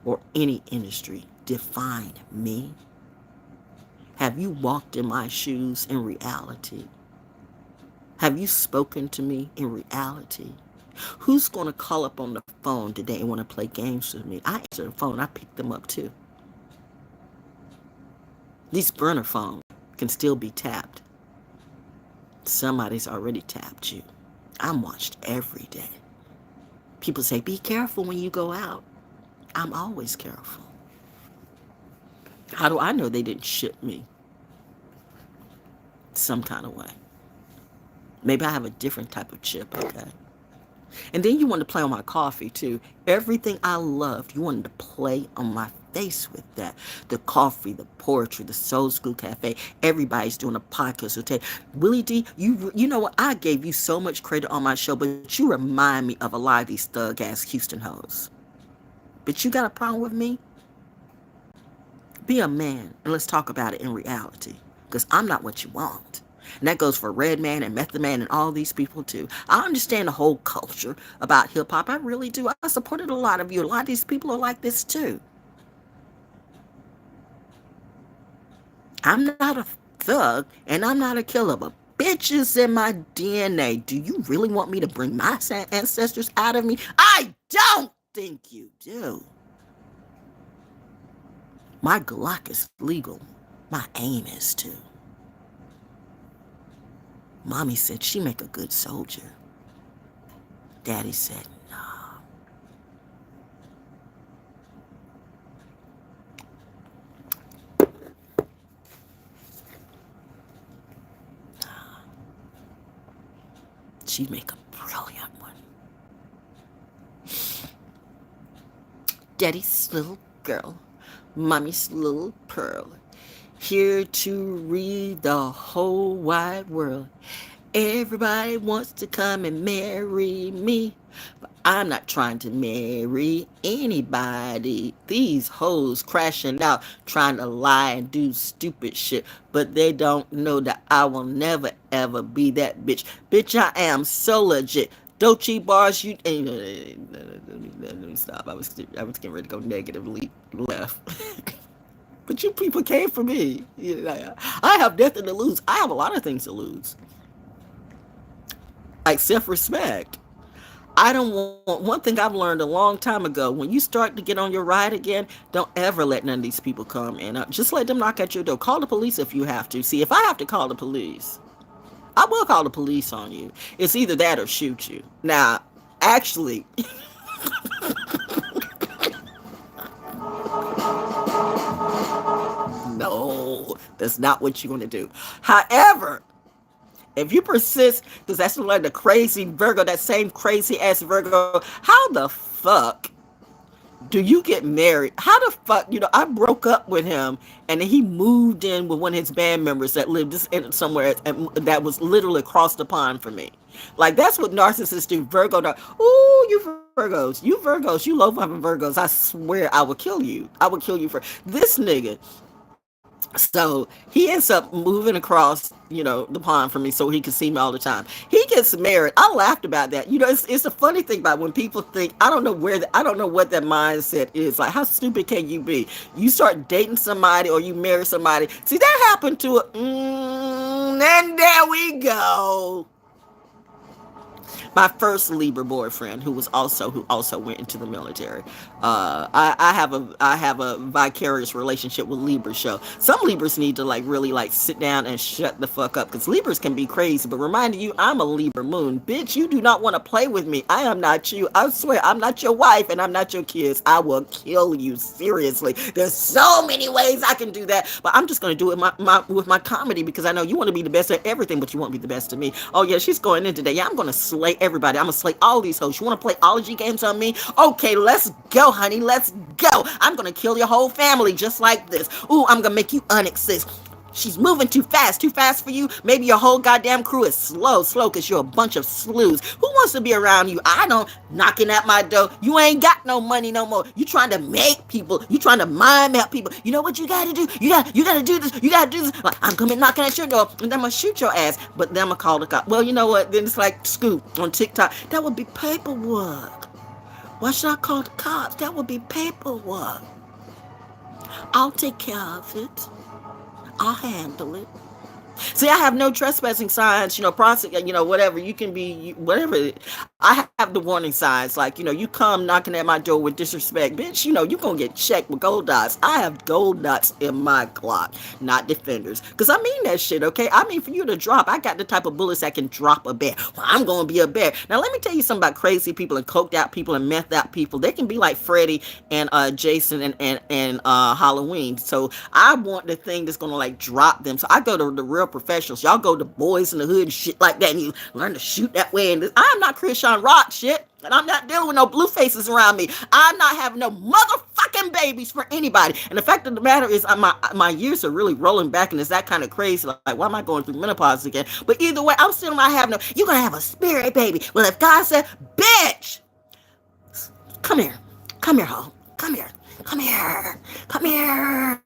or any industry define me? Have you walked in my shoes in reality? Have you spoken to me in reality? Who's going to call up on the phone today and want to play games with me? I answer the phone. I pick them up too. These burner phones can still be tapped. Somebody's already tapped you. I'm watched every day. People say, be careful when you go out. I'm always careful. How do I know they didn't ship me? some kind of way. Maybe I have a different type of chip, okay? And then you wanted to play on my coffee too. Everything I loved, you wanted to play on my face with that. The coffee, the poetry, the Soul School Cafe. Everybody's doing a podcast. Okay, Willie D, you know what? I gave you so much credit on my show, but you remind me of a lot of these thug ass Houston hoes. But you got a problem with me? Be a man and let's talk about it in reality. Because I'm not what you want. And that goes for Redman and Method Man and all these people too. I understand the whole culture about hip hop. I really do. I supported a lot of you. A lot of these people are like this too. I'm not a thug and I'm not a killer, but bitches in my DNA. Do you really want me to bring my ancestors out of me? I don't think you do. My Glock is legal. My aim is too. Mommy said she make a good soldier. Daddy said, nah. She'd make a brilliant one. Daddy's little girl, mommy's little pearl, here to read the whole wide world. Everybody wants to come and marry me, but I'm not trying to marry anybody. These hoes crashing out, trying to lie and do stupid shit, but they don't know that I will never ever be that bitch. Bitch, I am so legit. Dolce bars, you let me stop. I was getting ready to go negatively left. But you people came for me. I have nothing to lose. I have a lot of things to lose. Like self-respect. I don't want, one thing I've learned a long time ago, when you start to get on your ride again, don't ever let none of these people come in. Just let them knock at your door. Call the police if you have to. See, if I have to call the police, I will call the police on you. It's either that or shoot you. Now, actually, no, that's not what you're going to do. However, if you persist, because that's like the crazy Virgo, that same crazy ass Virgo, how the fuck do you get married? How the fuck, I broke up with him and then he moved in with one of his band members that lived somewhere that was literally across the pond from me. Like, that's what narcissists do. Virgo, ooh, you Virgos, you low-living Virgos, I swear I will kill you. I will kill you for this nigga. So he ends up moving across, the pond from me so he can see me all the time. He gets married. I laughed about that. It's a funny thing about when people think, I don't know what that mindset is. Like, how stupid can you be? You start dating somebody or you marry somebody. See, that happened to it. And there we go. My first Libra boyfriend, who also went into the military. I have a vicarious relationship with Libra show. Some Libras need to really sit down and shut the fuck up, because Libras can be crazy. But reminding you, I'm a Libra moon. Bitch, you do not want to play with me. I am not you. I swear, I'm not your wife and I'm not your kids. I will kill you, seriously. There's so many ways I can do that, but I'm just going to do it with my comedy, because I know you want to be the best at everything, but you won't be the best to me. Oh yeah, she's going in today. Yeah, I'm going to slay everybody. I'm gonna slay all these hoes. You want to play ology games on me? Okay, let's go, honey. Let's go. I'm gonna kill your whole family just like this. Ooh, I'm gonna make you unexist. She's moving too fast for you. Maybe your whole goddamn crew is slow, because you're a bunch of slews. Who wants to be around you? I don't. Knocking at my door. You ain't got no money no more. You trying to make people. You trying to mind map people. You know what you gotta do? You gotta do this. You gotta do this. Like, I'm coming knocking at your door, and then I'm gonna shoot your ass. But then I'm gonna call the cop. Well, you know what? Then it's like Scoop on TikTok. That would be paperwork. Why should I call the cops? That would be paperwork. I'll take care of it. I'll handle it. See, I have no trespassing signs, prosecute, whatever. You can be, whatever. I have the warning signs, like, you come knocking at my door with disrespect, bitch, you're gonna get checked with gold dots. I have gold dots in my clock, not defenders. Because I mean that shit, okay? I mean, for you to drop, I got the type of bullets that can drop a bear. Well, I'm gonna be a bear. Now, let me tell you something about crazy people and coked out people and methed out people. They can be like Freddy and Jason and Halloween. So I want the thing that's gonna like drop them. So I go to the real professionals. Y'all go to Boys in the Hood and shit like that, and you learn to shoot that way. And I'm not Christian Rock shit, and I'm not dealing with no blue faces around me. I'm not having no motherfucking babies for anybody. And the fact of the matter is, my years are really rolling back, and it's that kind of crazy. Like, why am I going through menopause again? But either way, I'm still not having no. You're gonna have a spirit baby. Well, if God said, bitch, come here, ho, come here. Come here. Come here.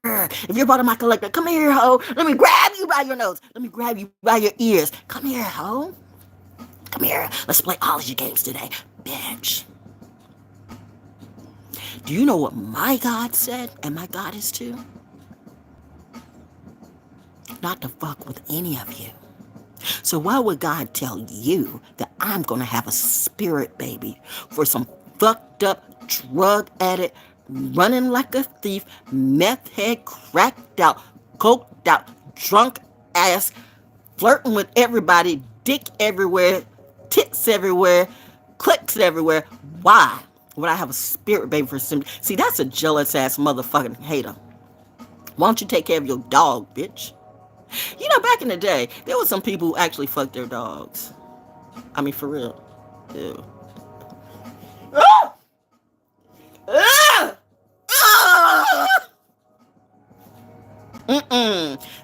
If you're part of my collector, come here, ho. Let me grab you by your nose. Let me grab you by your ears. Come here, ho. Come here. Let's play ology games today, bitch. Do you know what my God said? And my God is too? Not to fuck with any of you. So why would God tell you that I'm going to have a spirit baby for some fucked up drug addict, running like a thief, meth head, cracked out, coked out, drunk ass, flirting with everybody, dick everywhere, tits everywhere, clicks everywhere? Why would I have a spirit baby for some? See, that's a jealous ass motherfucking hater. Why don't you take care of your dog, bitch? Back in the day, there were some people who actually fucked their dogs. I mean, for real. Ew. Ah! Ah!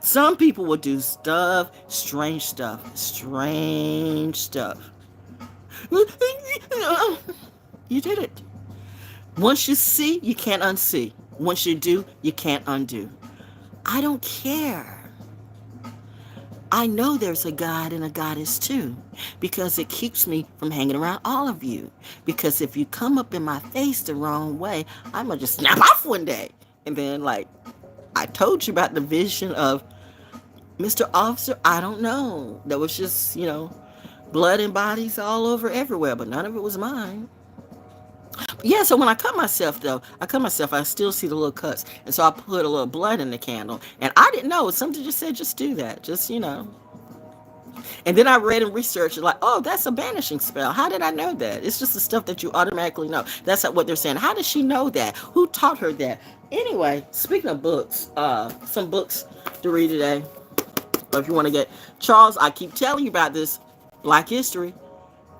Some people will do strange stuff. You did it. Once you see, you can't unsee. Once you do, you can't undo. I don't care. I know there's a God and a goddess too, because it keeps me from hanging around all of you. Because if you come up in my face the wrong way, I'm going to just snap off one day. And then, like, I told you about the vision of Mr. Officer, I don't know. There was just, blood and bodies all over everywhere, but none of it was mine. Yeah, so when I cut myself, I still see the little cuts. And so I put a little blood in the candle. And I didn't know. Something just said, just do that. Just. And then I read and researched, like, oh, that's a banishing spell. How did I know that? It's just the stuff that you automatically know. That's what they're saying. How did she know that? Who taught her that? Anyway, speaking of books, some books to read today. If you want to get Charles, I keep telling you about this, Black History.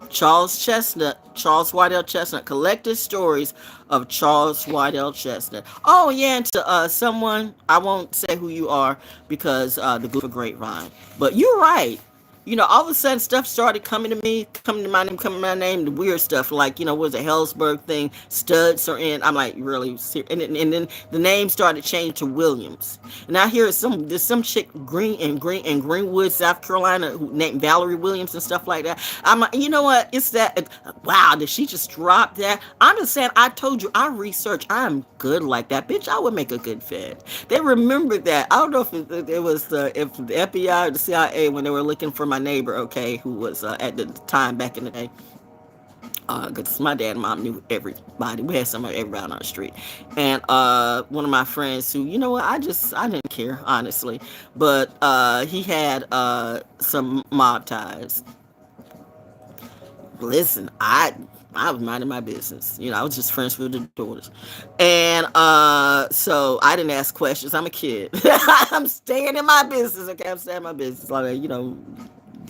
Charles Whitell Chestnut, Collected Stories of Charles Whitell Chestnut. Oh, yeah, and to someone, I won't say who you are because the goof of grapevine. But you're right. All of a sudden stuff started coming to my name, the weird stuff, like, what was the Hellsberg thing, studs are in. I'm like, really? And then the name started changing to Williams. And I hear there's some chick in Greenwood, South Carolina, who named Valerie Williams and stuff like that. I'm like, you know what? It's that, wow, did she just drop that? I'm just saying, I told you, I researched, I'm good like that. Bitch, I would make a good Fed. They remembered that. I don't know if it was the FBI or the CIA when they were looking for my neighbor, okay, who was at the time back in the day, because my dad and mom knew everybody. We had everybody on our street. And one of my friends who, I didn't care, honestly, but he had some mob ties. Listen, I was minding my business. I was just friends with the daughters. And so I didn't ask questions. I'm a kid. I'm staying in my business, okay? I'm staying in my business. Like,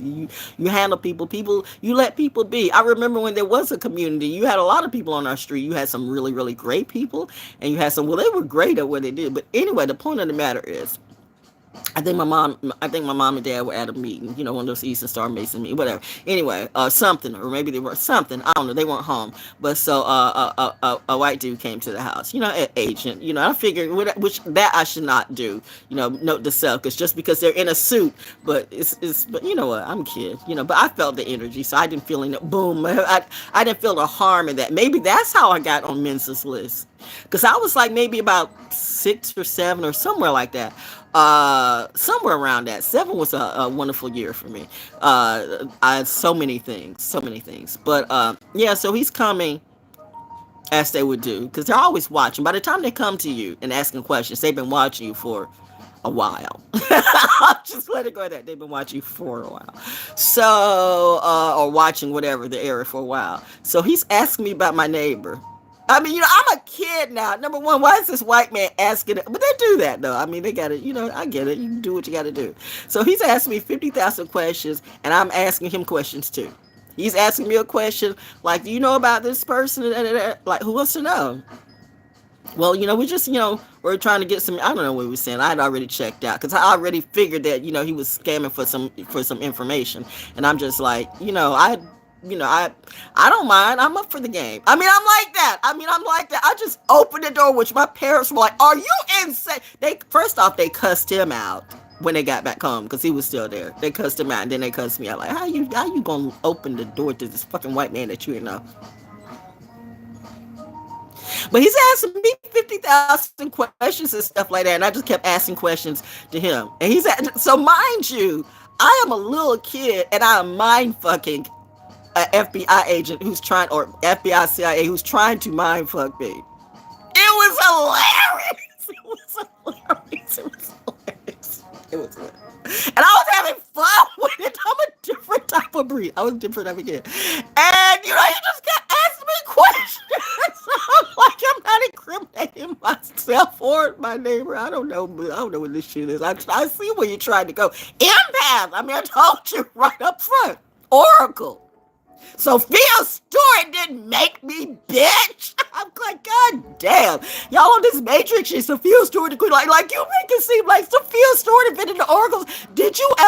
you handle people, you let people be. I remember when there was a community, you had a lot of people on our street. You had some really, really great people, and you had some, well, they were great at what they did. But anyway, the point of the matter is, I think my mom and dad were at a meeting, one of those Eastern Star Mason meetings, whatever. Anyway, something, or maybe they were something. I don't know. They weren't home, but so a white dude came to the house. An agent. I figured which that I should not do. Note to self, because just because they're in a suit, but but you know what? I'm a kid. But I felt the energy, so I didn't feel any boom. I didn't feel the harm in that. Maybe that's how I got on Mensa's list, because I was like maybe about 6 or 7 or somewhere like that. Somewhere around that. 7 was a wonderful year for me. I had so many things. But yeah, so he's coming as they would do because they're always watching. By the time they come to you and asking questions, they've been watching you for a while. I'll just let it go at that. They've been watching you for a while. So, or watching whatever the area for a while. So he's asking me about my neighbor. I mean, I'm a kid now. Number one, why is this white man asking it? But they do that, though. I mean, they got to, I get it. You can do what you got to do. So he's asking me 50,000 questions, and I'm asking him questions, too. He's asking me a question like, do you know about this person? Like, who wants to know? Well, we just, we're trying to get some, I don't know what we were saying. I had already checked out because I already figured that, he was scamming for some information. And I'm just like, I don't mind. I'm up for the game. I mean, I'm like that. I just opened the door, which my parents were like, are you insane? First off, they cussed him out when they got back home because he was still there. They cussed him out, and then they cussed me out. Like, how you gonna open the door to this fucking white man that you didn't know? But he's asking me 50,000 questions and stuff like that, and I just kept asking questions to him. And so mind you, I am a little kid, and I am mind fucking an FBI agent or FBI CIA who's trying to mind fuck me. It was hilarious. It was hilarious. And I was having fun with it. I'm a different type of breed. I was different type of kid. And, he just kept asking me questions. I'm like, I'm not incriminating myself or my neighbor. I don't know what this shit is. I see where you're trying to go. Empath. I mean, I told you right up front. Oracle. Sophia's story didn't make me, bitch. I'm like, God damn. Y'all on this Matrix shit, Sophia's story, like you make it seem like Sophia's story invented the oracles.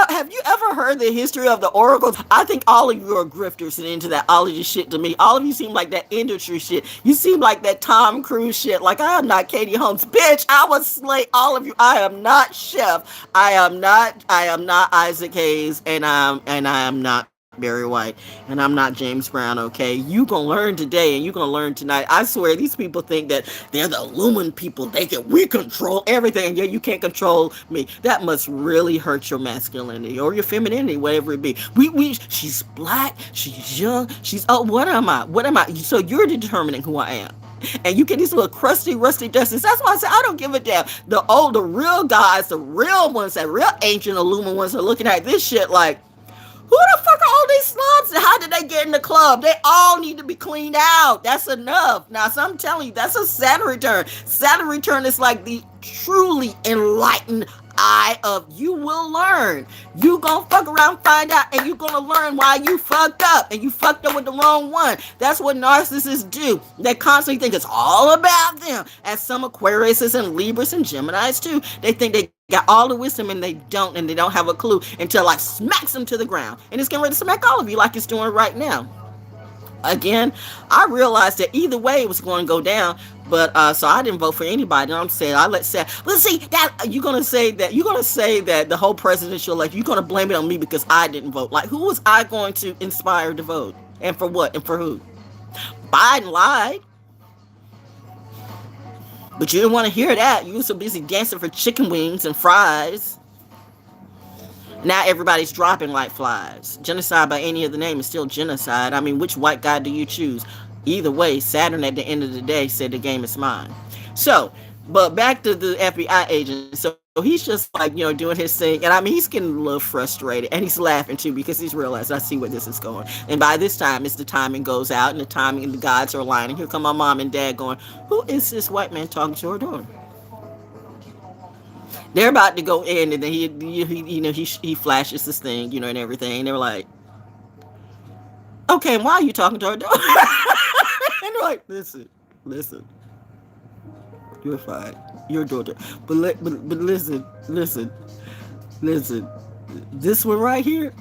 Have you ever heard the history of the oracles? I think all of you are grifters and into that ology shit to me. All of you seem like that industry shit. You seem like that Tom Cruise shit. Like, I am not Katie Holmes. Bitch, I would slay all of you. I am not Chef. I am not Isaac Hayes, and I am not Barry White, and I'm not James Brown, okay? You gonna learn today, and you gonna learn tonight. I swear, these people think that they're the Lumen people. We control everything. Yeah, you can't control me. That must really hurt your masculinity or your femininity, whatever it be. She's black, she's young, what am I? So you're determining who I am. And you get these little crusty, rusty dusters. That's why I say I don't give a damn. The real guys, the real ones, that real ancient Illumin ones are looking at this shit like, who the fuck are all these slobs and how did they get in the club? They all need to be cleaned out. That's enough. Now, so I'm telling you, that's a Saturn return. Saturn return is like the truly enlightened eye of you will learn. You gonna fuck around, find out, and you gonna learn why you fucked up. And you fucked up with the wrong one. That's what narcissists do. They constantly think it's all about them. As some Aquariuses and Libras and Geminis too. They think they got all the wisdom and they don't have a clue until life smacks them to the ground. And it's getting ready to smack all of you like it's doing right now. Again, I realized that either way it was going to go down, but so I didn't vote for anybody. I'm saying I let say, well, see that you're gonna say that the whole presidential election, you're gonna blame it on me because I didn't vote. Like, who was I going to inspire to vote, and for what, and for who? Biden lied. But you didn't want to hear that. You were so busy dancing for chicken wings and fries. Now everybody's dropping like flies. Genocide by any other name is still genocide. I mean, which white guy do you choose? Either way, Saturn at the end of the day said the game is mine. So, but back to the FBI agent. So he's just like, doing his thing. And I mean, he's getting a little frustrated. And he's laughing too because he's realized, I see where this is going. And by this time, it's the timing goes out and the timing and the gods are aligning. Here come my mom and dad going, who is this white man talking to our door? They're about to go in, and then he flashes this thing, and everything. And they're like, okay, why are you talking to our door? And they're like, listen, you're fine, your daughter, but listen, this one right here,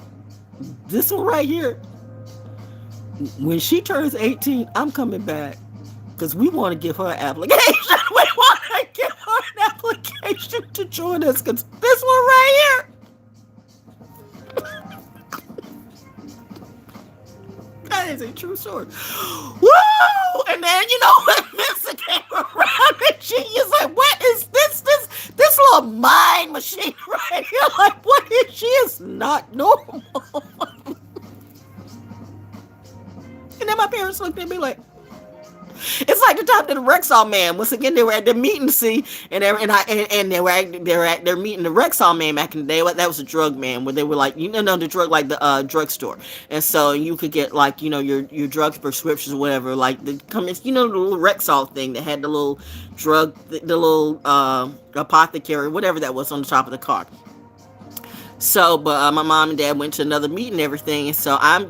when she turns 18, I'm coming back because we want to give her an application. We want to give her an application to join us because this one right here. That is a true story. Woo! And then when Missa came around and she is like, what is this a mind machine, right? You're like, what is she is not normal. And then my parents looked at me like, it's like the time that the Rexall man. Once again, they were at the meeting, see, and they're meeting the Rexall man back in the day. That was a drug man, where they were like, the drug, like the drugstore, and so you could get like your drug prescriptions or whatever, like the the little Rexall thing that had the little drug, the little apothecary, whatever that was on the top of the car. So, but my mom and dad went to another meeting and everything, and so I'm,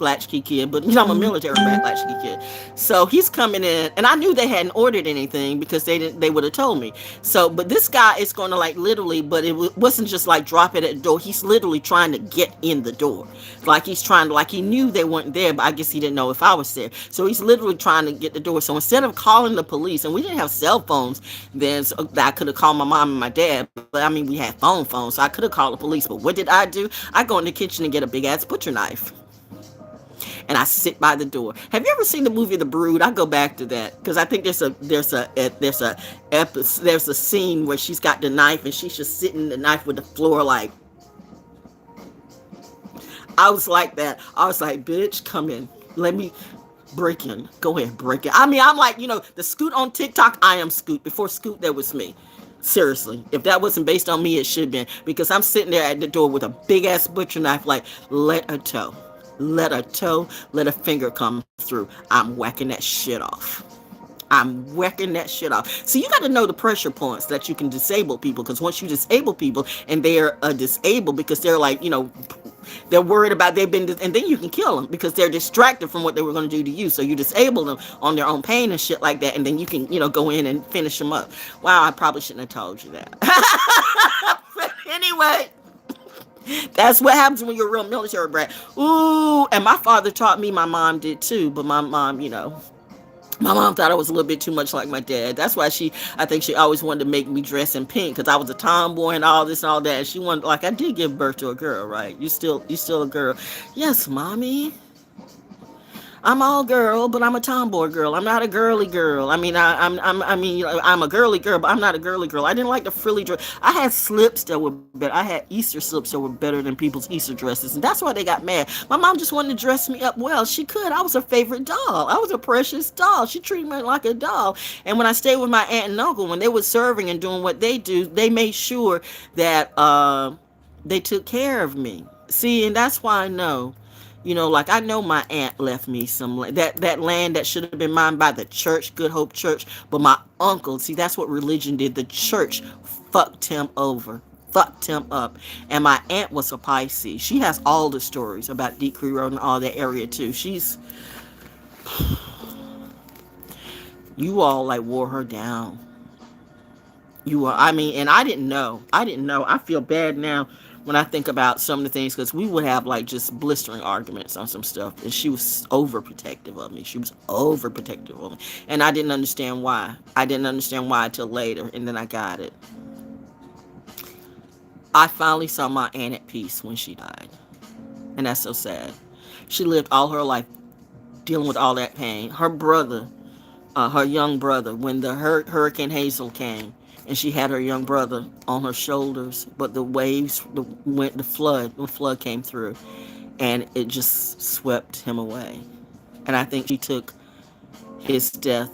latchkey kid, but I'm a military brat latchkey kid. So he's coming in, and I knew they hadn't ordered anything because they would have told me. So, but this guy is going to like literally, but it wasn't just like drop it at the door. He's literally trying to get in the door, like he's trying to, like he knew they weren't there, but I guess he didn't know if I was there. So he's literally trying to get the door. So instead of calling the police, and we didn't have cell phones then, so I could have called my mom and my dad, but I mean we had phones, so I could have called the police. But what did I do? I go in the kitchen and get a big ass butcher knife, and I sit by the door. Have you ever seen the movie The Brood? I go back to that because I think there's a scene where she's got the knife and she's just sitting the knife with the floor like. I was like that. I was like, bitch, come in. Let me break in. Go ahead, break in. I mean, I'm like, the Scoot on TikTok. I am Scoot. Before Scoot, that was me. Seriously, if that wasn't based on me, it should have been, because I'm sitting there at the door with a big ass butcher knife, like, let a finger come through. I'm whacking that shit off. So you got to know the pressure points that you can disable people, because once you disable people and they're disabled because they're like, they're worried about and then you can kill them because they're distracted from what they were going to do to you. So you disable them on their own pain and shit like that, and then you can, go in and finish them up. Wow, I probably shouldn't have told you that. But anyway, that's what happens when you're a real military brat. Ooh, and my father taught me, my mom did too, but my mom, my mom thought I was a little bit too much like my dad. That's why I think she always wanted to make me dress in pink, because I was a tomboy and all this and all that. And she wanted, like, I did give birth to a girl, right? You still a girl. Yes, mommy. I'm all girl, but I'm a tomboy girl. I'm not a girly girl. I mean, I'm a girly girl, but I'm not a girly girl. I didn't like the frilly dress. I had slips that were better. I had Easter slips that were better than people's Easter dresses, and that's why they got mad. My mom just wanted to dress me up well. She could. I was her favorite doll. I was a precious doll. She treated me like a doll. And when I stayed with my aunt and uncle, when they were serving and doing what they do, they made sure that they took care of me. See, and that's why I know. Like I know my aunt left me some that land that should have been mine by the church, Good Hope Church. But my uncle, see, that's what religion did. The church fucked him over, fucked him up. And my aunt was a Pisces. She has all the stories about Deep Creek Road and all that area too. You all like wore her down. And I didn't know. I feel bad now when I think about some of the things, because we would have like just blistering arguments on some stuff, and she was overprotective of me. And I didn't understand why. Until later, and then I got it. I finally saw my aunt at peace when she died, and that's so sad. She lived all her life dealing with all that pain. Her brother, her young brother, when the Hurricane Hazel came, and she had her young brother on her shoulders, but the waves, the flood came through, and it just swept him away. And I think she took his death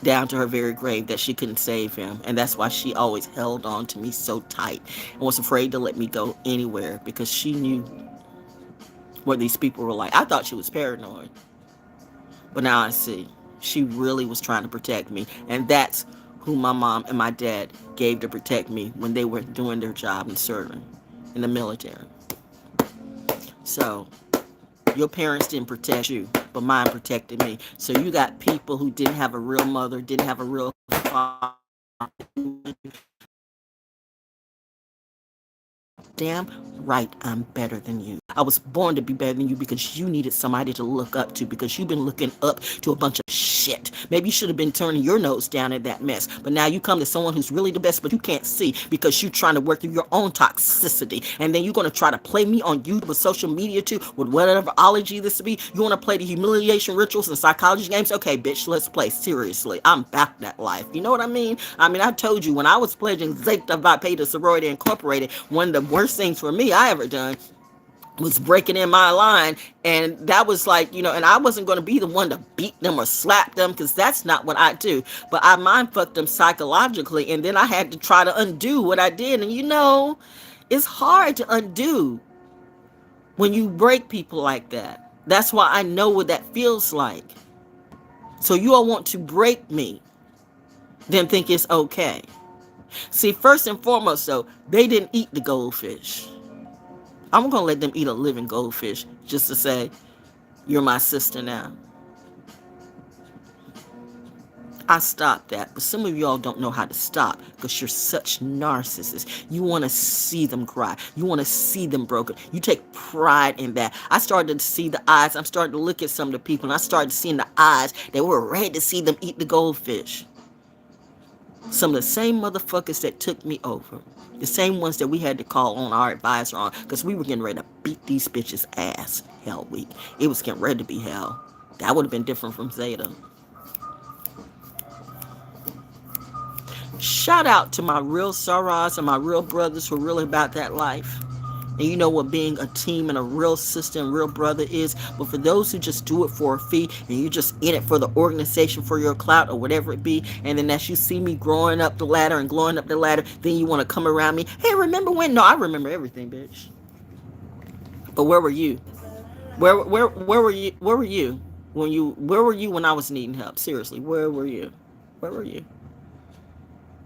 down to her very grave, that she couldn't save him. And that's why she always held on to me so tight and was afraid to let me go anywhere, because she knew what these people were like. I thought she was paranoid, but now I see she really was trying to protect me. And that's who my mom and my dad gave to protect me when they were doing their job and serving in the military. So your parents didn't protect you, but mine protected me. So you got people who didn't have a real mother, didn't have a real father, damn right I'm better than you. I was born to be better than you because you needed somebody to look up to, because you've been looking up to a bunch of shit. Maybe you should have been turning your nose down at that mess. But now you come to someone who's really the best, but you can't see because you're trying to work through your own toxicity. And then you're going to try to play me on YouTube with social media too, with whatever ology this be. You want to play the humiliation rituals and psychology games? Okay, bitch, let's play. Seriously. I'm back that life. You know what I mean? I told you, when I was pledging Zeta Vipeta Sorority Incorporated, one of the worst things for me I ever done was breaking in my line. And that was like, and I wasn't going to be the one to beat them or slap them, because that's not what I do. But I mind fucked them psychologically, and then I had to try to undo what I did. And it's hard to undo when you break people like that. That's why I know what that feels like. So you all want to break me, then think it's okay. See, first and foremost though, they didn't eat the goldfish. I'm going to let them eat a living goldfish just to say, you're my sister now. I stopped that, but some of y'all don't know how to stop because you're such narcissists. You want to see them cry. You want to see them broken. You take pride in that. I started to see the eyes. I'm starting to look at some of the people, and I started seeing the eyes that were ready to see them eat the goldfish. Some of the same motherfuckers that took me over. The same ones that we had to call on our advisor on, because we were getting ready to beat these bitches' ass hell week. It was getting ready to be hell. That would have been different from Zeta. Shout out to my real sorors and my real brothers who are really about that life. And you know what being a team and a real sister and real brother is. But for those who just do it for a fee, and you're just in it for the organization, for your clout or whatever it be, and then as you see me growing up the ladder and glowing up the ladder, then you want to come around me. Hey, remember when? No, I remember everything, bitch. But where were you? Where were you? Where were you where were you when I was needing help? Seriously, where were you? Where were you?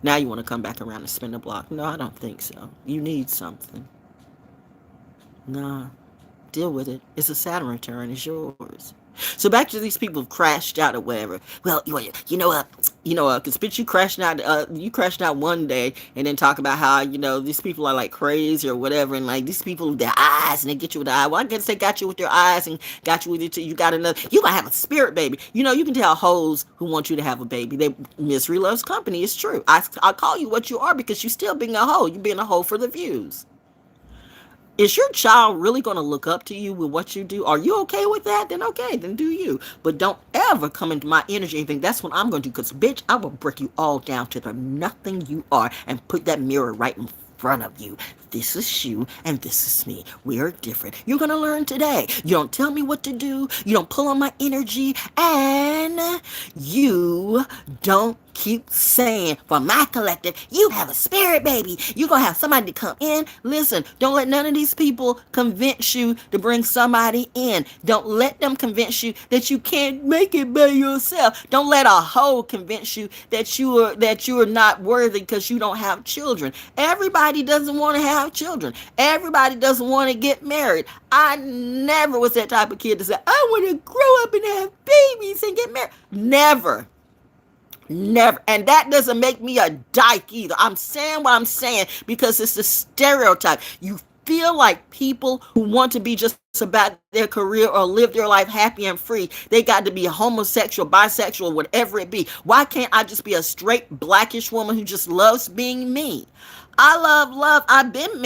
Now you want to come back around and spin the block. No, I don't think so. You need something. Nah, deal with it. It's a Saturn return. It's yours. So back to these people who've crashed out or whatever. Well, because bitch, you crashed out one day and then talk about how, these people are like crazy or whatever, and like these people with their eyes, and they get you with the eye. Well, I guess they got you with their eyes and got you with it. You got another. You gonna have a spirit baby. You can tell hoes who want you to have a baby. Misery loves company. It's true. I call you what you are because you still being a hoe. You being a hoe for the views. Is your child really going to look up to you with what you do? Are you okay with that? Then okay, then do you. But don't ever come into my energy and think that's what I'm going to do, because, bitch, I will break you all down to the nothing you are and put that mirror right in front of you. This is you and this is me. We are different. You're going to learn today. You don't tell me what to do. You don't pull on my energy. And you don't keep saying, for my collective, you have a spirit baby. You're going to have somebody to come in. Listen, don't let none of these people convince you to bring somebody in. Don't let them convince you that you can't make it by yourself. Don't let a hoe convince you that you are not worthy because you don't have children. Everybody doesn't want to have children. Everybody doesn't want to get married. I never was that type of kid to say, I want to grow up and have babies and get married. Never. And that doesn't make me a dyke either. I'm saying what I'm saying because it's the stereotype. You feel like people who want to be just about their career or live their life happy and free, they got to be homosexual, bisexual, whatever it be. Why can't I just be a straight blackish woman who just loves being me? I love. I've been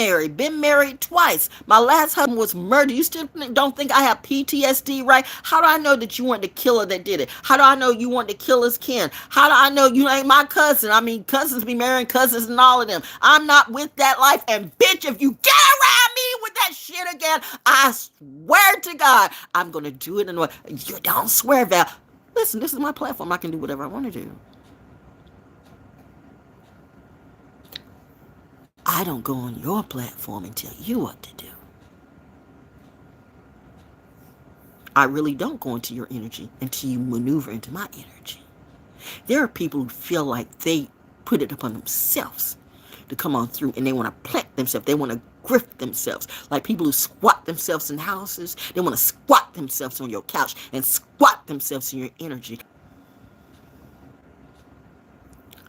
married twice. My last husband was murdered. You still don't think I have PTSD, right? How do I know that you weren't the killer that did it? How do I know you weren't the killer's kin? How do I know you ain't my cousin? I mean, cousins be marrying cousins and all of them. I'm not with that life. And bitch, if you get around me with that shit again, I swear to God, I'm going to do it in a way. You don't swear, Val. Listen, this is my platform. I can do whatever I want to do. I don't go on your platform and tell you what to do. I really don't go into your energy until you maneuver into my energy. There are people who feel like they put it upon themselves to come on through, and they want to plant themselves. They want to grift themselves. Like people who squat themselves in houses. They want to squat themselves on your couch and squat themselves in your energy.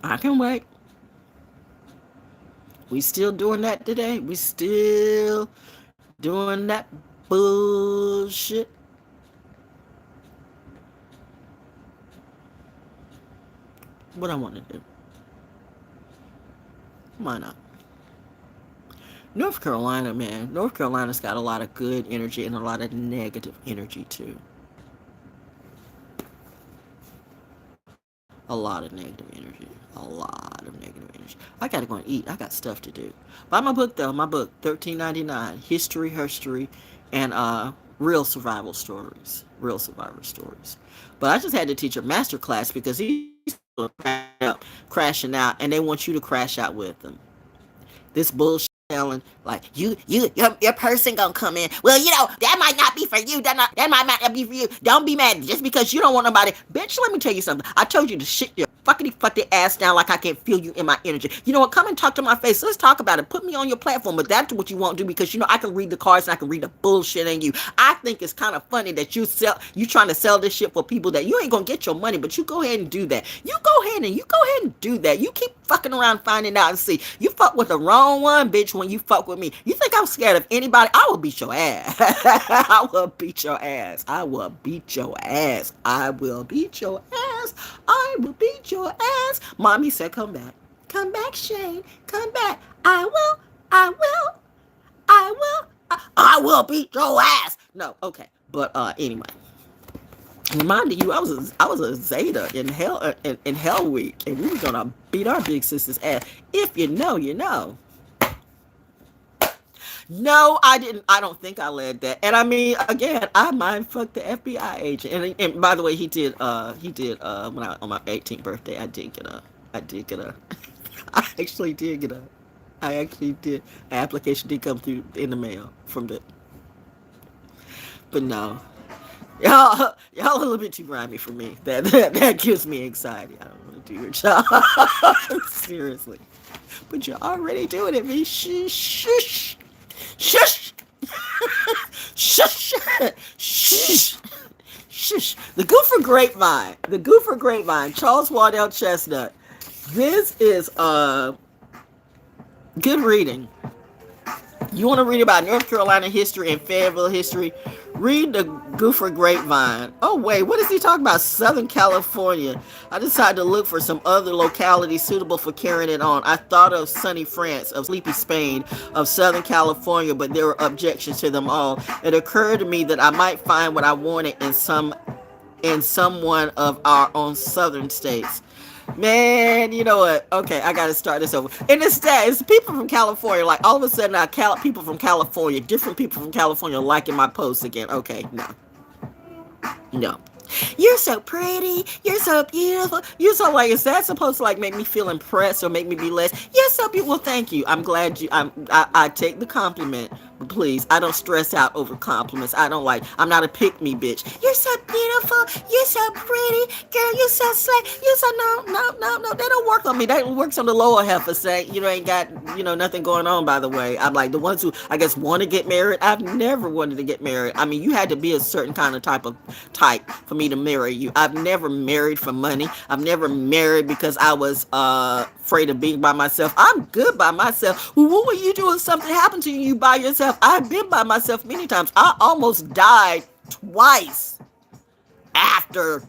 I can wait. We still doing that today? We still doing that bullshit? What I want to do? Why not? North Carolina, man. North Carolina's got a lot of good energy and a lot of negative energy too. A lot of negative energy. A lot of negative energy. I gotta go and eat. I got stuff to do. Buy my book though. My book, $13.99. History, herstory, and real survival stories. Real survivor stories. But I just had to teach a master class because these people are crashing out, and they want you to crash out with them. This bullshit telling like your person gonna come in. Well, that might not be for you. That might not be for you. Don't be mad just because you don't want nobody. Bitch, let me tell you something. I told you to shit your fuck the ass down like I can feel you in my energy. You know what? Come and talk to my face. Let's talk about it. Put me on your platform. But that's what you won't do because I can read the cards and I can read the bullshit in you. I think it's kind of funny that you trying to sell this shit for people that you ain't gonna get your money, but you go ahead and do that. You go ahead and do that. You keep fucking around finding out and see. You fuck with the wrong one, bitch, when you fuck with me. You think I'm scared of anybody? I will beat your ass. I will beat your ass. I will beat your ass. I will beat your ass. I will beat your ass. Mommy said, come back. Come back, Shane. Come back. I will. I will. I will. I will beat your ass. No, okay. But anyway. Reminding you, I was a Zeta in Hell Week, and we were gonna beat our big sister's ass. If you know, you know. No, I didn't. I don't think I led that. And I mean, again, I mind fucked the FBI agent. And by the way, he did. When on my 18th birthday, I did get a. I actually did get a. I actually did. An application did come through in the mail from the. But no, y'all a little bit too grimy for me. That gives me anxiety. I don't want to do your job. Seriously. But you're already doing it, man. Shush. Shush! Shush! Shush! Shush! The Goofer Grapevine. Charles Waddell Chestnut. This is good reading. You want to read about North Carolina history and Fayetteville history? Read the Goofer Grapevine. Oh, wait, what is he talking about? Southern California. I decided to look for some other localities suitable for carrying it on. I thought of sunny France, of sleepy Spain, of Southern California, but there were objections to them all. It occurred to me that I might find what I wanted in someone of our own southern states. Man, you know what? Okay, I gotta start this over. And it's people from California. Like all of a sudden, people from California, different people from California, liking my posts again. Okay, no. You're so pretty. You're so beautiful. You're so like. Is that supposed to like make me feel impressed or make me be less? You're so beautiful. Well, thank you. I'm glad you. I take the compliment. But please, I don't stress out over compliments. I'm not a pick-me bitch. You're so beautiful. You're so pretty. Girl, you're so slay. You're so, no. They don't work on me. That works on the lower half of say, ain't got, nothing going on, by the way. I'm like the ones who, I guess, want to get married. I've never wanted to get married. I mean, you had to be a certain kind of type for me to marry you. I've never married for money. I've never married because I was afraid of being by myself. I'm good by myself. Well, what will you do if something happened to you by yourself? I've been by myself many times. I almost died twice after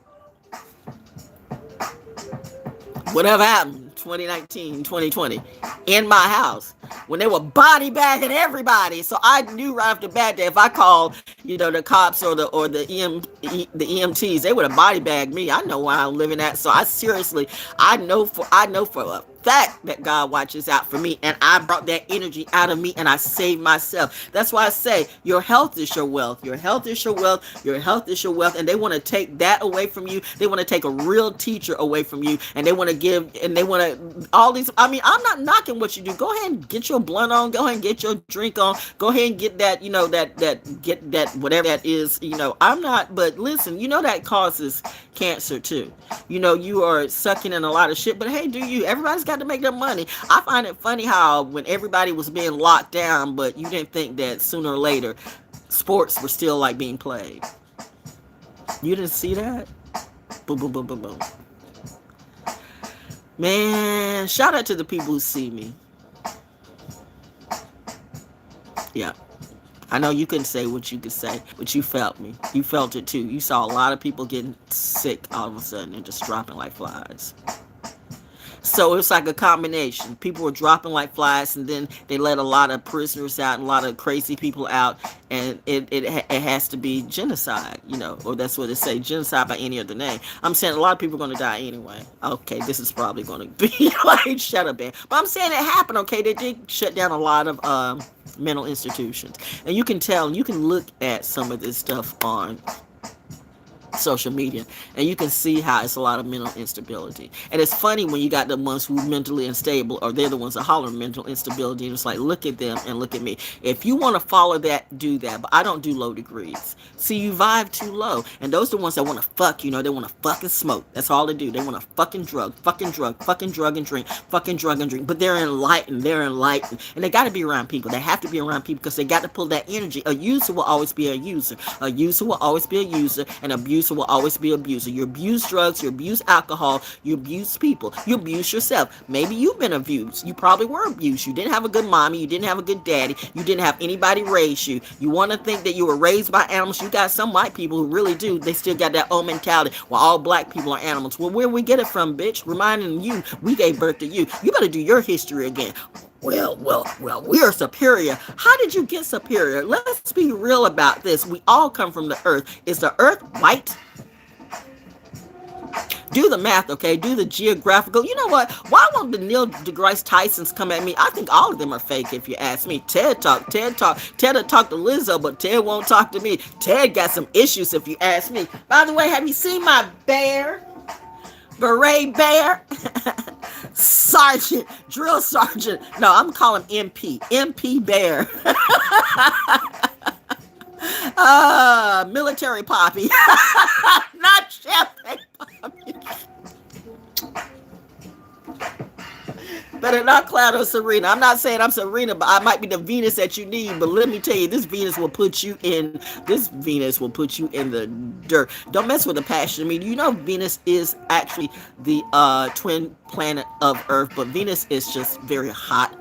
whatever happened 2019, 2020 in my house when they were body bagging everybody. So I knew right off the bat that if I called, the cops or the EMTs, they would have body bagged me. I know where I'm living at. So I know for a fact that God watches out for me, and I brought that energy out of me and I saved myself. That's why I say your health is your wealth. Your health is your wealth. Your health is your wealth. And they want to take that away from you. They want to take a real teacher away from you, and they want to all these. I mean, I'm not knocking what you do. Go ahead and get your blunt on. Go ahead and get your drink on. Go ahead and get that, get that whatever that is. I'm not. But listen, that causes cancer too. You are sucking in a lot of shit. But hey, do you? Everybody's got to make their money. I find it funny how when everybody was being locked down, but you didn't think that sooner or later sports were still like being played. You didn't see that? Boom, boom, boom, boom, boom. Man, shout out to the people who see me. Yeah. I know you couldn't say what you could say, but you felt me. You felt it too. You saw a lot of people getting sick all of a sudden and just dropping like flies. So it's like a combination. People were dropping like flies, and then they let a lot of prisoners out and a lot of crazy people out, and it has to be genocide, or that's what they say, genocide by any other name. I'm saying a lot of people are going to die anyway. Okay, this is probably going to be like shut up, man. But I'm saying it happened. Okay, they did shut down a lot of mental institutions, and you can tell, you can look at some of this stuff on social media, and you can see how it's a lot of mental instability. And it's funny when you got the ones who are mentally unstable, or they're the ones that holler mental instability, and it's like, look at them and look at me. If you want to follow that, do that, but I don't do low degrees. See, you vibe too low, and those are the ones that want to fuck, they want to fucking smoke. That's all they do. They want to fucking drug and drink, but they're enlightened, and they got to be around people. They have to be around people because they got to pull that energy. A user will always be a user. A user will always be a user, and abuser will always be abuser. You abuse drugs, you abuse alcohol, you abuse people, you abuse yourself. Maybe you've been abused. You probably were abused. You didn't have a good mommy, you didn't have a good daddy, you didn't have anybody raise you. You want to think that you were raised by animals. You got some white people who really do. They still got that old mentality. Well, all black people are animals. Well, where we get it from, bitch? Reminding you, we gave birth to you. You better do your history again. Well, we're superior. How did you get superior? Let's be real about this. We all come from the earth. Is the earth white? Do the math, okay? Do the geographical. You know what? Why won't the Neil deGrasse Tysons come at me? I think all of them are fake, if you ask me. Ted will talk to Lizzo, but Ted won't talk to me. Ted got some issues, if you ask me. By the way, have you seen my bear? Beret bear? Sergeant, drill sergeant. No, I'm calling him MP bear. Military poppy. Not champagne poppy. Better not cloud or Serena. I'm not saying I'm Serena, but I might be the Venus that you need. But let me tell you, this Venus will put you in the dirt. Don't mess with the passion of me. You know, Venus is actually the twin planet of Earth, but Venus is just very hot.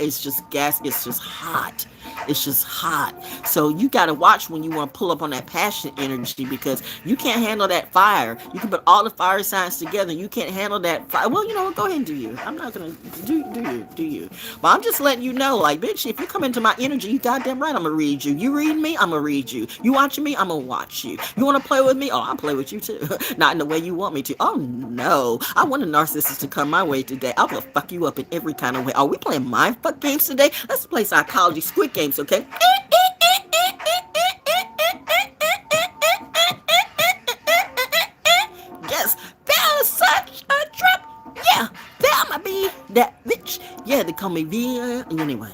It's just gas. It's just hot. It's just hot. So you got to watch when you want to pull up on that passion energy, because you can't handle that fire. You can put all the fire signs together. You can't handle that fire. Well, you know what? Go ahead and do you. I'm not going to do you. But I'm just letting you know, like, bitch, if you come into my energy, you goddamn right, I'm going to read you. You read me, I'm going to read you. You watching me, I'm going to watch you. You want to play with me? Oh, I'll play with you too. Not in the way you want me to. Oh, no. I want a narcissist to come my way today. I will fuck you up in every kind of way. Are we playing mind fuck games today? Let's play psychology squid games, okay? Yes, that is such a trip. Yeah, that might be that bitch. Yeah, they call me V. Anyway,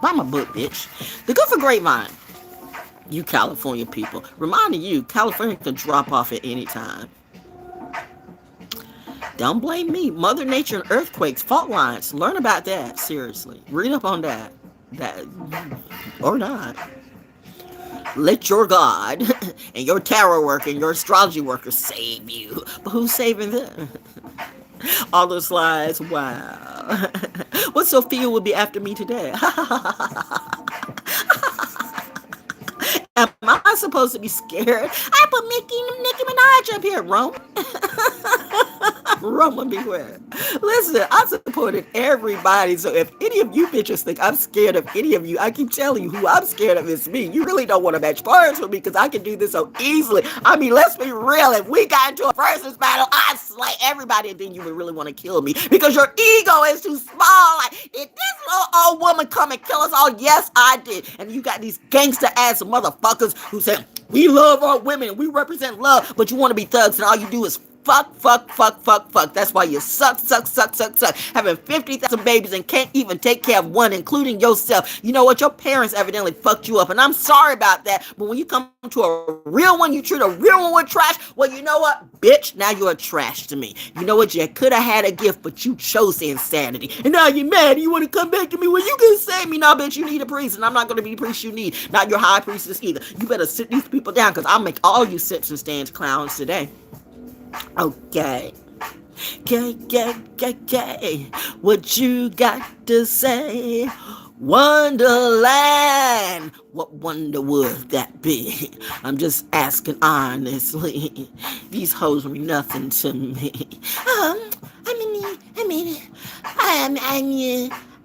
buy my book, bitch. The Good for Grapevine. You California people. Reminding you, California can drop off at any time. Don't blame me. Mother Nature and earthquakes, fault lines. Learn about that. Seriously. Read up on that. That or not. Let your God and your tarot work and your astrology worker save you. But who's saving them? All those lies. Wow. What Sophia would be after me today? Am I supposed to be scared? I put Nicki Minaj up here, Roman. Roman, beware. Listen, I supported everybody, so if any of you bitches think I'm scared of any of you, I keep telling you, who I'm scared of is me. You really don't want to match cards with me, because I can do this so easily. I mean, let's be real. If we got into a versus battle, I'd slay everybody, and then you would really want to kill me, because your ego is too small. Like, did this little old woman come and kill us all? Yes, I did. And you got these gangster-ass motherfuckers who say, we love our women, we represent love, but you want to be thugs, and all you do is fuck. That's why you suck. Having 50,000 babies and can't even take care of one, including yourself. You know what? Your parents evidently fucked you up, and I'm sorry about that. But when you come to a real one, you treat a real one with trash. Well, you know what? Bitch, now you're a trash to me. You know what? You could have had a gift, but you chose insanity. And now you're mad. You want to come back to me? Well, you can save me now, bitch. You need a priest, and I'm not going to be the priest you need. Not your high priestess either. You better sit these people down, because I'll make all you sips and stands clowns today. Okay. Okay. What you got to say? Wonderland. What wonder would that be? I'm just asking honestly. These hoes mean nothing to me.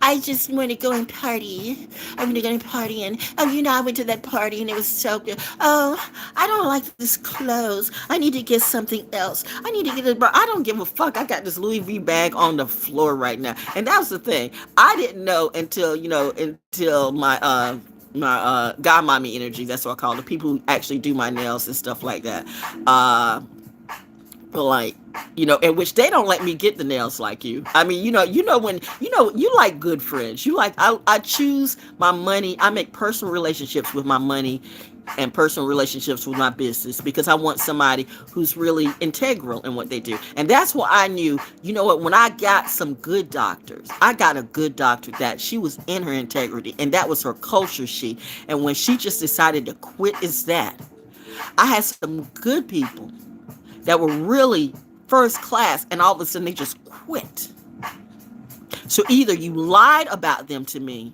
I just want to go and party. I'm going to go and party. And, I went to that party and it was so good. Oh, I don't like this clothes. I need to get something else. I need to get it. I don't give a fuck. I got this Louis V bag on the floor right now. And that was the thing. I didn't know until my god mommy energy, that's what I call the people who actually do my nails and stuff like that. Like, in which they don't let me get the nails like you. I mean, when you like good friends. You like I choose my money. I make personal relationships with my money and personal relationships with my business because I want somebody who's really integral in what they do. And that's what I knew. You know what? When I got some good doctors, I got a good doctor that she was in her integrity, and that was her culture sheet. And when she just decided to quit, is that I had some good people that were really first class, and all of a sudden they just quit. So either you lied about them to me,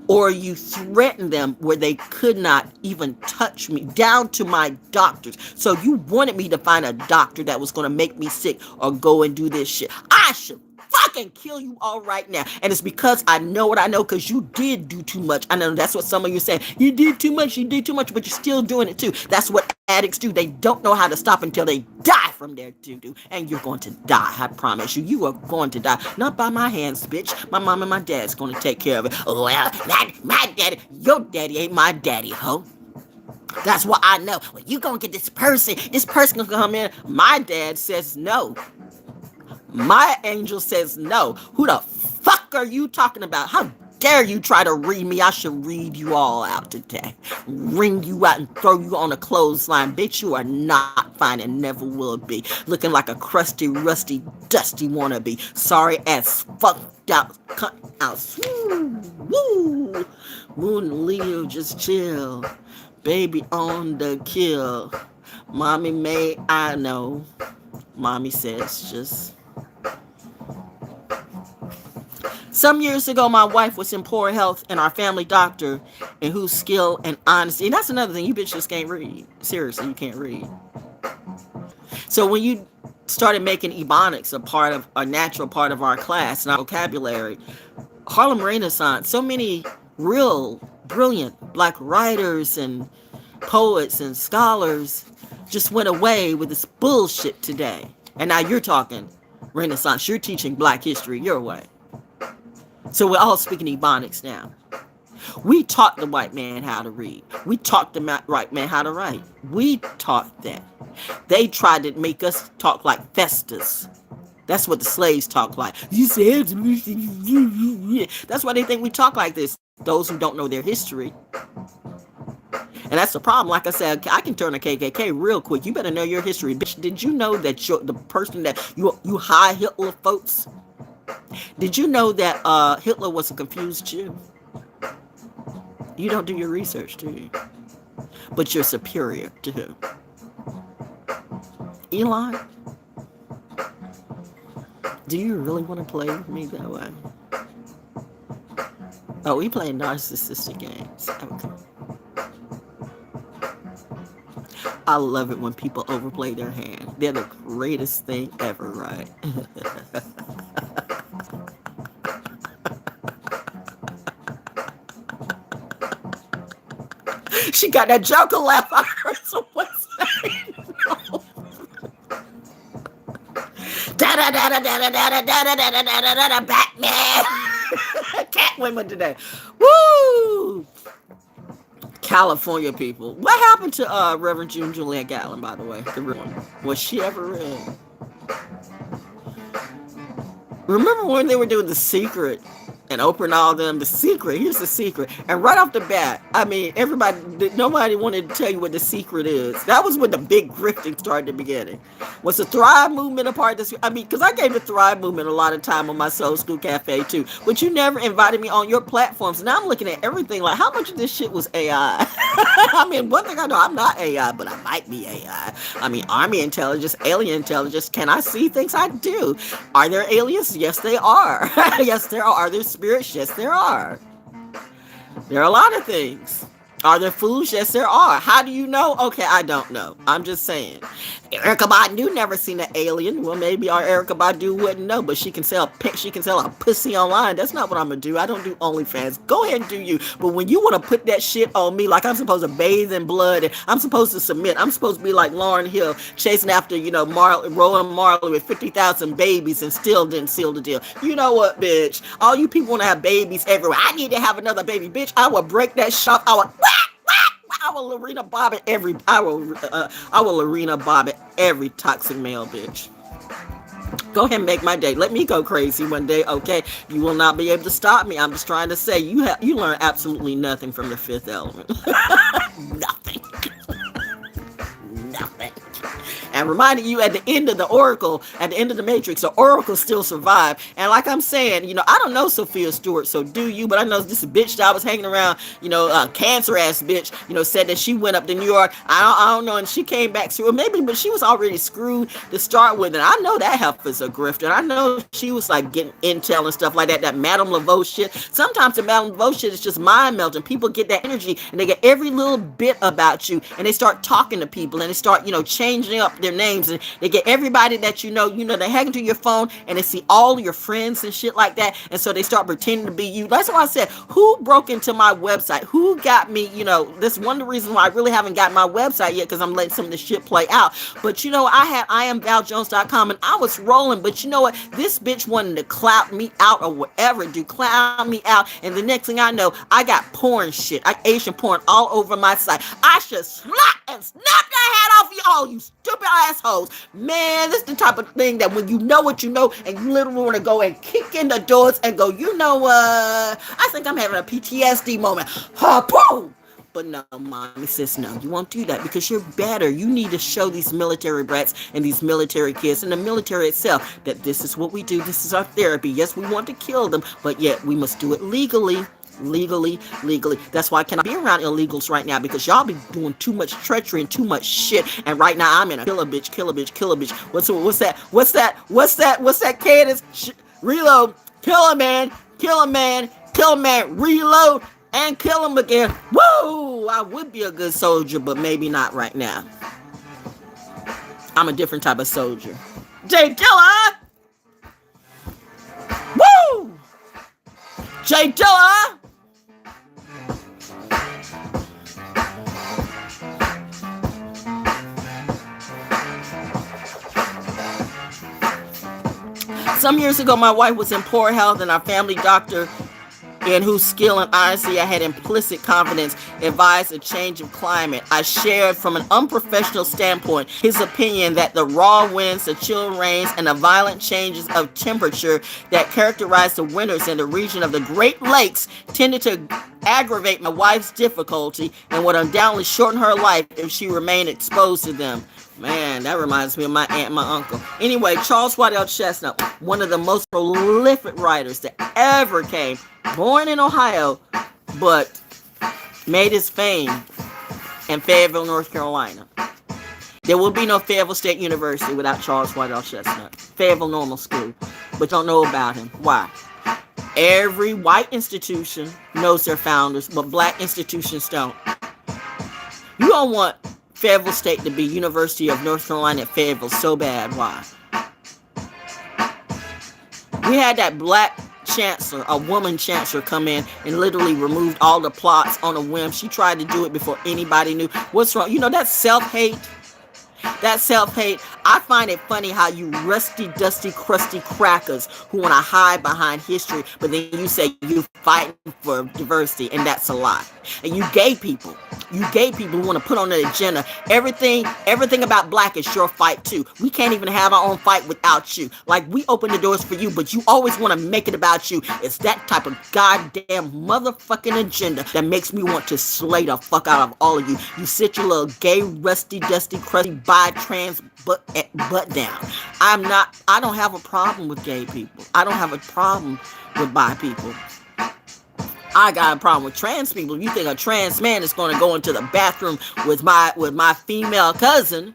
or you threatened them where they could not even touch me, down to my doctors. So you wanted me to find a doctor that was going to make me sick or go and do this shit. I should fucking kill you all right now. And it's because I know what I know, because you did do too much. I know that's what some of you say. You did too much, but you're still doing it too. That's what addicts do. They don't know how to stop until they die from their doo-doo. And you're going to die, I promise you. You are going to die. Not by my hands, bitch. My mom and my dad's going to take care of it. Well, my daddy, your daddy ain't my daddy, ho. That's what I know. Well, you gonna get this person gonna come in. My dad says no. My angel says no. Who the fuck are you talking about? How dare you try to read me? I should read you all out today. Wring you out and throw you on a clothesline. Bitch, you are not fine and never will be. Looking like a crusty, rusty, dusty wannabe. Sorry ass, fucked out, cut out. Woo! Moon Leo, just chill. Baby on the kill. Mommy may I know. Mommy says just... Some years ago, my wife was in poor health, and our family doctor, and whose skill and honesty, and that's another thing, you bitches can't read. Seriously, you can't read. So when you started making Ebonics a natural part of our class and our vocabulary, Harlem Renaissance, so many real brilliant black writers and poets and scholars just went away with this bullshit today. And now you're talking Renaissance, you're teaching black history your way. So we're all speaking Ebonics now. We taught the white man how to read. We taught the white man how to write. We taught that. They tried to make us talk like Festus. That's what the slaves talk like. You said, that's why they think we talk like this. Those who don't know their history. And that's the problem. Like I said, I can turn a KKK real quick. You better know your history. Bitch, did you know that the person that you high Hitler folks? Did you know that Hitler was a confused Jew? You don't do your research, do you? But you're superior to who? Elon? Do you really want to play with me that way? Oh, we play narcissistic games. Okay. I love it when people overplay their hand. They're the greatest thing ever, right? She got that Joker laugh. I heard someone say no. Batman. Catwoman today. Woo! California people. What happened to Reverend June Juliet Gatlin, by the way? The real one. Was she ever in? Remember when they were doing The Secret and Oprah and all them? The Secret. Here's The Secret. And right off the bat, I mean, nobody wanted to tell you what The Secret is. That was when the big grifting started at the beginning. Was the Thrive Movement a part of this? I mean, because I gave the Thrive Movement a lot of time on my Soul School Cafe too. But you never invited me on your platforms. Now I'm looking at everything like, how much of this shit was AI? I mean, one thing I know, I'm not AI, but I might be AI. I mean, Army intelligence, alien intelligence. Can I see things? I do. Are there aliens? Yes, they are. Yes, there are. Are there spirits? Yes, there are. There are a lot of things. Are there fools? Yes, there are. How do you know? Okay, I don't know. I'm just saying. Erica Badu never seen an alien. Well, maybe our Erica Badu wouldn't know, but she can sell a pussy online. That's not what I'm gonna do. I don't do OnlyFans. Go ahead and do you. But when you want to put that shit on me, like I'm supposed to bathe in blood and I'm supposed to submit, I'm supposed to be like Lauryn Hill chasing after Roland Marley with 50,000 babies and still didn't seal the deal. You know what, bitch? All you people want to have babies everywhere. I need to have another baby, bitch. I will break that shop. I will Lorena Bobbitt every toxic male bitch. Go ahead and make my day. Let me go crazy one day, okay? You will not be able to stop me. I'm just trying to say you learn absolutely nothing from the fifth element. Nothing. Nothing. And reminding you at the end of the Oracle, at the end of the Matrix, the Oracle still survived. And like I'm saying, I don't know Sophia Stewart, so do you? But I know this bitch that I was hanging around, cancer ass bitch, said that she went up to New York. I don't know, and she came back through. Maybe, but she was already screwed to start with. And I know that heifer's a grifter. I know she was like getting intel and stuff like that. That Madame Laveau shit. Sometimes the Madame Laveau shit is just mind melting. People get that energy and they get every little bit about you, and they start talking to people and they start, changing up their names, and they get everybody that they hack into your phone and they see all your friends and shit like that, and so they start pretending to be you. That's why I said, who broke into my website? Who got me? This one of the reasons why I really haven't got my website yet, because I'm letting some of this shit play out. But I had IamValJones.com and I was rolling, but you know what? This bitch wanted to clout me out or whatever, clout me out, and the next thing I know, I got porn shit, Asian porn all over my site. I should slap and snap the head off you all, you stupid assholes. Man, this is the type of thing that when you know what you know and you literally want to go and kick in the doors and go, I think I'm having a PTSD moment. Ha-boom! But no, mommy says no, you won't do that because you're better. You need to show these military brats and these military kids and the military itself that this is what we do. This is our therapy. Yes, we want to kill them, but yet we must do it legally. Legally. That's why I cannot be around illegals right now, because y'all be doing too much treachery and too much shit. And right now I'm in a kill a bitch. What's that cadence? Reload. Kill a man. Reload and kill him again. Woo! I would be a good soldier, but maybe not right now. I'm a different type of soldier. Jay Dilla! Woo! Jay Dilla! Some years ago, my wife was in poor health, and our family doctor, in whose skill and honesty I had implicit confidence, advised a change of climate. I shared from an unprofessional standpoint his opinion that the raw winds, the chill rains, and the violent changes of temperature that characterized the winters in the region of the Great Lakes tended to aggravate my wife's difficulty and would undoubtedly shorten her life if she remained exposed to them. Man, that reminds me of my aunt and my uncle. Anyway, Charles Waddell Chestnut, one of the most prolific writers that ever came, born in Ohio, but made his fame in Fayetteville, North Carolina. There will be no Fayetteville State University without Charles Waddell Chestnut. Fayetteville Normal School, but don't know about him. Why? Every white institution knows their founders, but black institutions don't. You don't want Fayetteville State to be University of North Carolina at Fayetteville so bad. Why? We had that black chancellor, a woman chancellor, come in and literally removed all the plots on a whim. She tried to do it before anybody knew. What's wrong? That's self-hate. That self-hate. I find it funny how you rusty, dusty, crusty crackers who want to hide behind history, but then you say you're fighting for diversity, and that's a lie. And you gay people who want to put on an agenda. Everything about black is your fight too. We can't even have our own fight without you. Like, we open the doors for you, but you always want to make it about you. It's that type of goddamn motherfucking agenda that makes me want to slay the fuck out of all of you. You sit your little gay, rusty, dusty, crusty, bi-trans butt down. I don't have a problem with gay people. I don't have a problem with bi people. I got a problem with trans people. If you think a trans man is going to go into the bathroom with my female cousin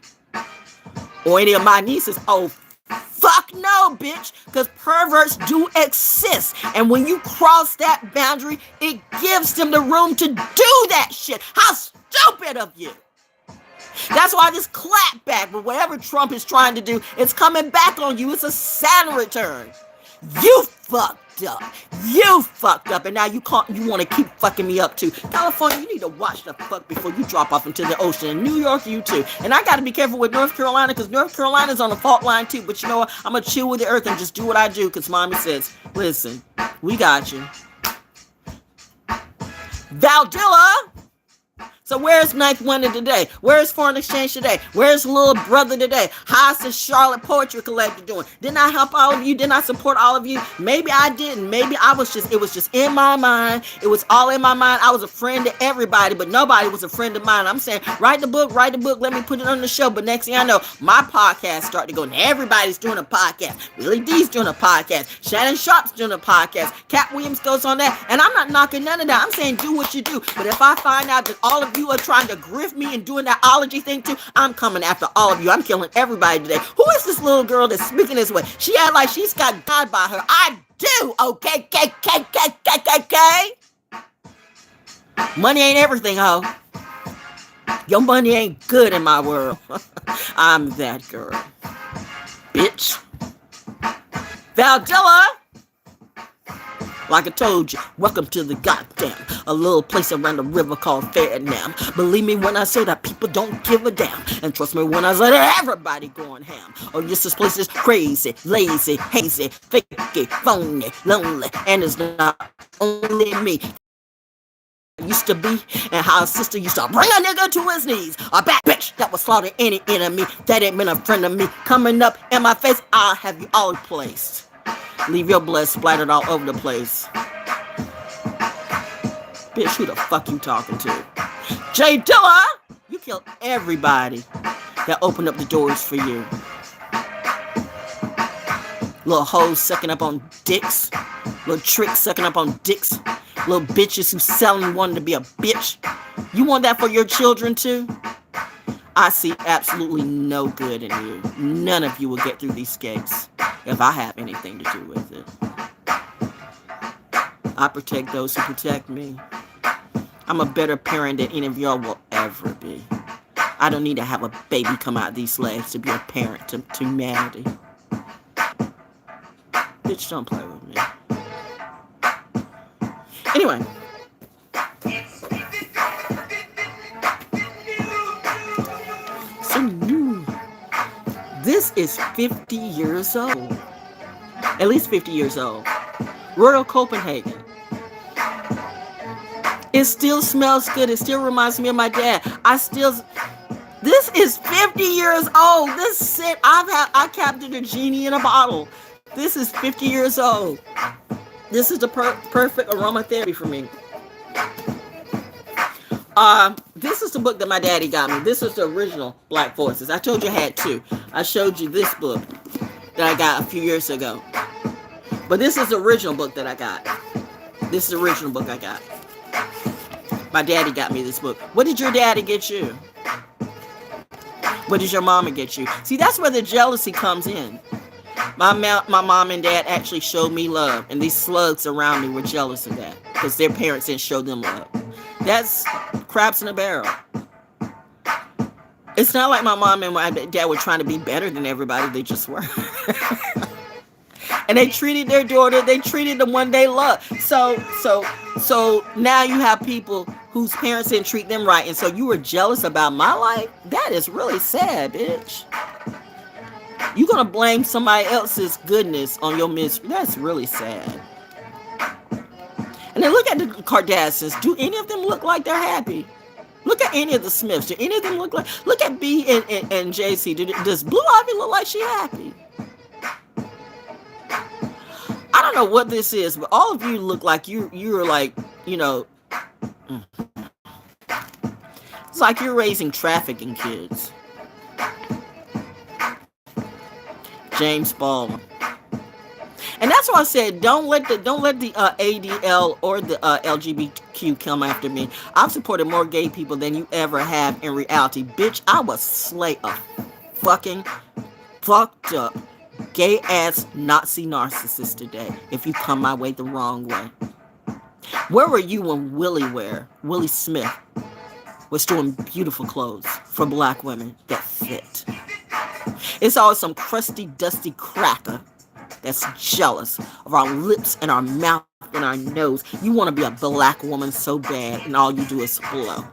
or any of my nieces, oh, fuck no, know, bitch, because perverts do exist. And when you cross that boundary, it gives them the room to do that shit. How stupid of you. That's why this clapback with whatever Trump is trying to do, it's coming back on you. It's a Saturn return. You fucked up. You fucked up. And now you want to keep fucking me up too. California, you need to watch the fuck before you drop off into the ocean. In New York, you too. And I got to be careful with North Carolina because North Carolina's on the fault line too. But you know what? I'm going to chill with the earth and just do what I do because mommy says, listen, we got you. Valdilla. So where's Ninth Wonder today? Where's Foreign Exchange today? Where's Little Brother today? How's the Charlotte Poetry Collective doing? Didn't I help all of you? Didn't I support all of you? Maybe I didn't. Maybe it was just in my mind. It was all in my mind. I was a friend to everybody, but nobody was a friend of mine. I'm saying, write the book, let me put it on the show. But next thing I know, my podcast started to go, and everybody's doing a podcast. Willie D's doing a podcast. Shannon Sharp's doing a podcast. Cat Williams goes on that. And I'm not knocking none of that. I'm saying do what you do. But if I find out that all of you are trying to grift me and doing that ology thing too, I'm coming after all of you. I'm killing everybody today. Who is this little girl that's speaking this way? She act like she's got God by her. I do. Okay, money ain't everything, ho. Your money ain't good in my world. I'm that girl. Bitch. Valdilla. Like I told you, welcome to the goddamn, a little place around the river called Vietnam. Believe me when I say that people don't give a damn. And trust me when I say that everybody going ham. Oh yes, this place is crazy, lazy, hazy, fakey, phony, lonely. And it's not only me. Used to be, and how a sister used to bring a nigga to his knees. A bad bitch that was slaughtering any enemy that ain't been a friend of me. Coming up in my face, I'll have you all placed. Leave your blood splattered all over the place. Bitch, who the fuck you talking to? Jay Dilla! You killed everybody that opened up the doors for you. Little hoes sucking up on dicks. Little tricks sucking up on dicks. Little bitches who selling wanting to be a bitch. You want that for your children too? I see absolutely no good in you. None of you will get through these gates if I have anything to do with it. I protect those who protect me. I'm a better parent than any of y'all will ever be. I don't need to have a baby come out of these legs to be a parent to humanity. Bitch, don't play with me. Anyway. This is 50 years old. At least 50 years old. Royal Copenhagen. It still smells good. It still reminds me of my dad. This is 50 years old. This scent, I captured a genie in a bottle. This is 50 years old. This is the perfect aromatherapy for me. This is the book that my daddy got me. This is the original Black Voices. I told you I had two. I showed you this book that I got a few years ago. But this is the original book that I got. This is the original book I got. My daddy got me this book. What did your daddy get you? What did your mama get you? See, that's where the jealousy comes in. My mom and dad actually showed me love. And these slugs around me were jealous of that. Because their parents didn't show them love. That's craps in a barrel. It's not like my mom and my dad were trying to be better than everybody. They just were. And they treated their daughter, they treated the one they loved. So now you have people whose parents didn't treat them right. And so you were jealous about my life? That is really sad, bitch. You're going to blame somebody else's goodness on your misery. That's really sad. And then look at the Kardashians. Do any of them look like they're happy? Look at any of the Smiths. Do any of them look like... Look at B and JC. Does Blue Ivy look like she happy? I don't know what this is, but all of you look like you're like, you know... It's like you're raising trafficking kids. James Baldwin. And that's why I said, don't let the ADL or the LGBTQ come after me. I've supported more gay people than you ever have in reality. Bitch, I was slay a fucking fucked up gay ass Nazi narcissist today if you come my way the wrong way. Where were you when Willie Smith was doing beautiful clothes for black women that fit? It's always some crusty, dusty cracker that's jealous of our lips and our mouth and our nose. You want to be a black woman so bad, and all you do is blow.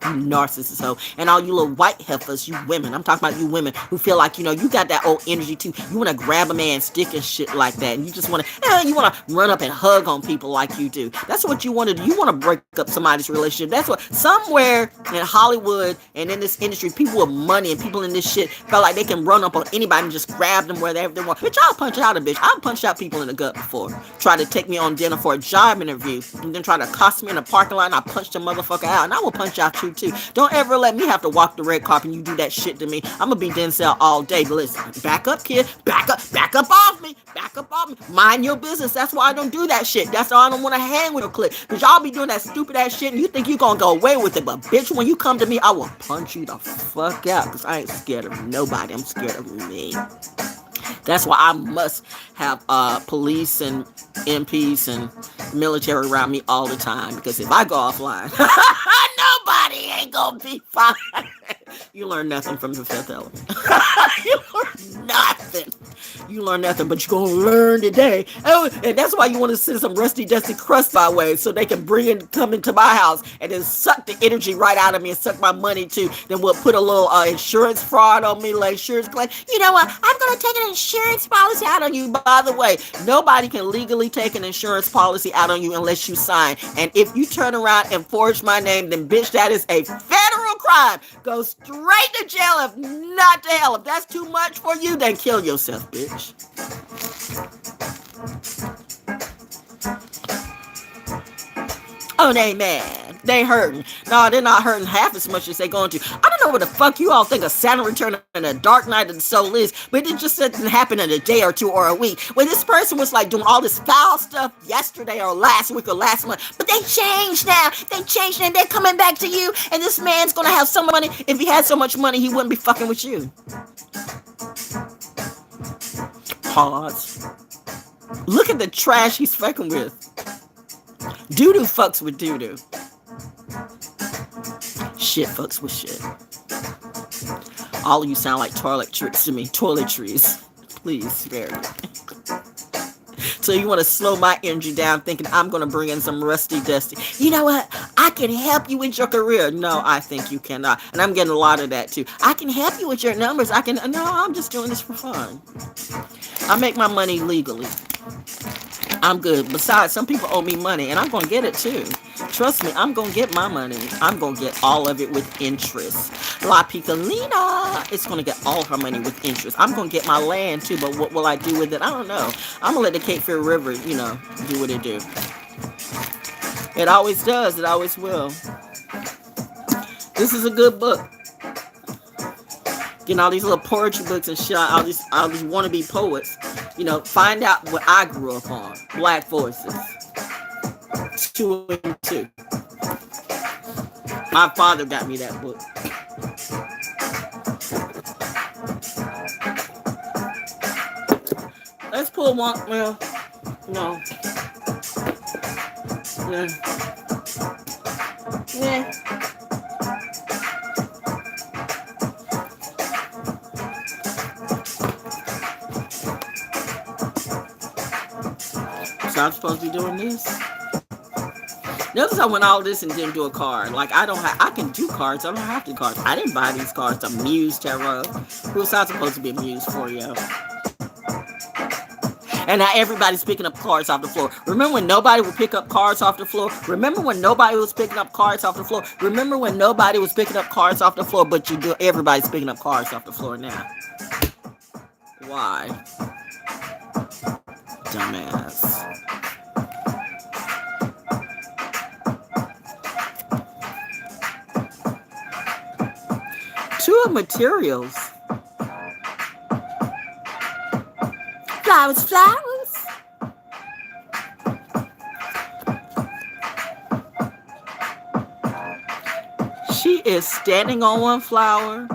You narcissist hoe. And all you little white heifers, you women. I'm talking about you women who feel like, you got that old energy too. You want to grab a man's dick and shit like that. And you just want to, you want to run up and hug on people like you do. That's what you want to do. You want to break up somebody's relationship. That's what, somewhere in Hollywood and in this industry, people with money and people in this shit felt like they can run up on anybody and just grab them wherever they want. Bitch, I'll punch out a bitch. I've punched out people in the gut before. Try to take me on dinner for a job interview and then try to accost me in a parking lot and I punch the motherfucker out. And I will punch out you too. Don't ever let me have to walk the red carpet and you do that shit to me. I'm gonna be Denzel all day. But listen, back up, kid. Back up off me. Back up off me. Mind your business. That's why I don't do that shit. That's why I don't want to hang with your clique. Because y'all be doing that stupid ass shit and you think you gonna go away with it. But bitch, when you come to me, I will punch you the fuck out. Because I ain't scared of nobody. I'm scared of me. That's why I must have police and MPs and military around me all the time. Because if I go offline, nobody ain't gonna be fine. You learn nothing from the fifth element. You learn nothing. You learn nothing, but you're gonna learn today. Oh, and that's why you want to send some rusty, dusty crust my way so they can come into my house and then suck the energy right out of me and suck my money too. Then we'll put a little insurance fraud on me, like insurance claim. You know what? I'm gonna take an insurance policy out on you. By the way, nobody can legally take an insurance policy out on you unless you sign. And if you turn around and forge my name, then bitch, that is a federal crime. Go straight to jail, if not to hell. If that's too much for you, then kill yourself, bitch. Oh, they mad. They hurting. No, they're not hurting half as much as they going to. I don't know what the fuck you all think of Saturn return and a dark night of the soul is, but it just didn't happen in a day or two or a week. When this person was like doing all this foul stuff yesterday or last week or last month, but they changed now. They changed and they're coming back to you, and this man's gonna have so much money. If he had so much money, he wouldn't be fucking with you. Pause. Look at the trash he's fucking with. Doo-doo fucks with doo-doo. Shit fucks with shit. All of you sound like toiletries to me. Toiletries. Please spare me. So you want to slow my energy down thinking I'm going to bring in some rusty dusty. You know what? I can help you with your career. No, I think you cannot. And I'm getting a lot of that too. I can help you with your numbers. No, I'm just doing this for fun. I make my money legally. I'm good. Besides, some people owe me money, and I'm going to get it too. Trust me, I'm going to get my money. I'm going to get all of it with interest. La Piccolina is going to get all her money with interest. I'm going to get my land too, but what will I do with it? I don't know. I'm going to let the Cape Fear River, do what it do. It always does. It always will. This is a good book. Getting all these little poetry books and shit, all these wannabe poets. Find out what I grew up on. Black Voices. 2 and 2. My father got me that book. Let's pull one. Well, no. Yeah. So I'm supposed to be doing this. Notice I went all this and didn't do a card. Like I can do cards. I don't have to do cards. I didn't buy these cards to Muse Tarot. Who's not supposed to be a muse for you? And now everybody's picking up cards off the floor. Remember when nobody would pick up cards off the floor? Remember when nobody was picking up cards off the floor? Remember when nobody was picking up cards off the floor? But everybody's picking up cards off the floor now. Why? Dumbass. Two of materials. Flowers. She is standing on one flower.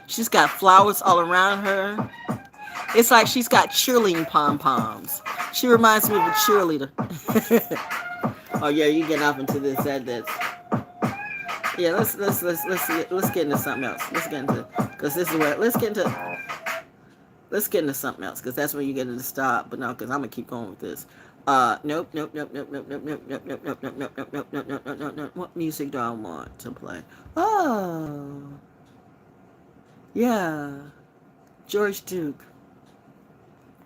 She's got flowers all around her. It's like she's got cheerleading pom-poms. She reminds me of a cheerleader. Oh yeah, you getting off into this, that's. Yeah, let's get into something else. Let's get into, because this is where let's get into something else, because that's where you get into stop. But no, because I'm gonna keep going with this. Nope. What music do I want to play? Oh, yeah, George Duke.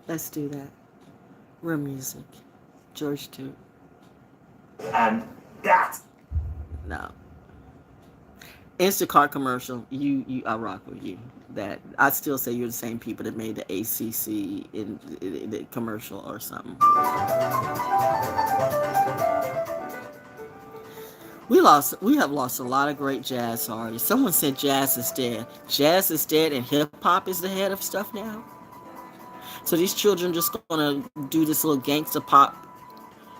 Let's do that. Real music, George Duke. And that's No. Instacart commercial, I rock with you. That I still say you're the same people that made the ACC in the commercial or something. We have lost a lot of great jazz artists. Someone said jazz is dead. Jazz is dead, and hip hop is the head of stuff now. So these children just gonna do this little gangster pop,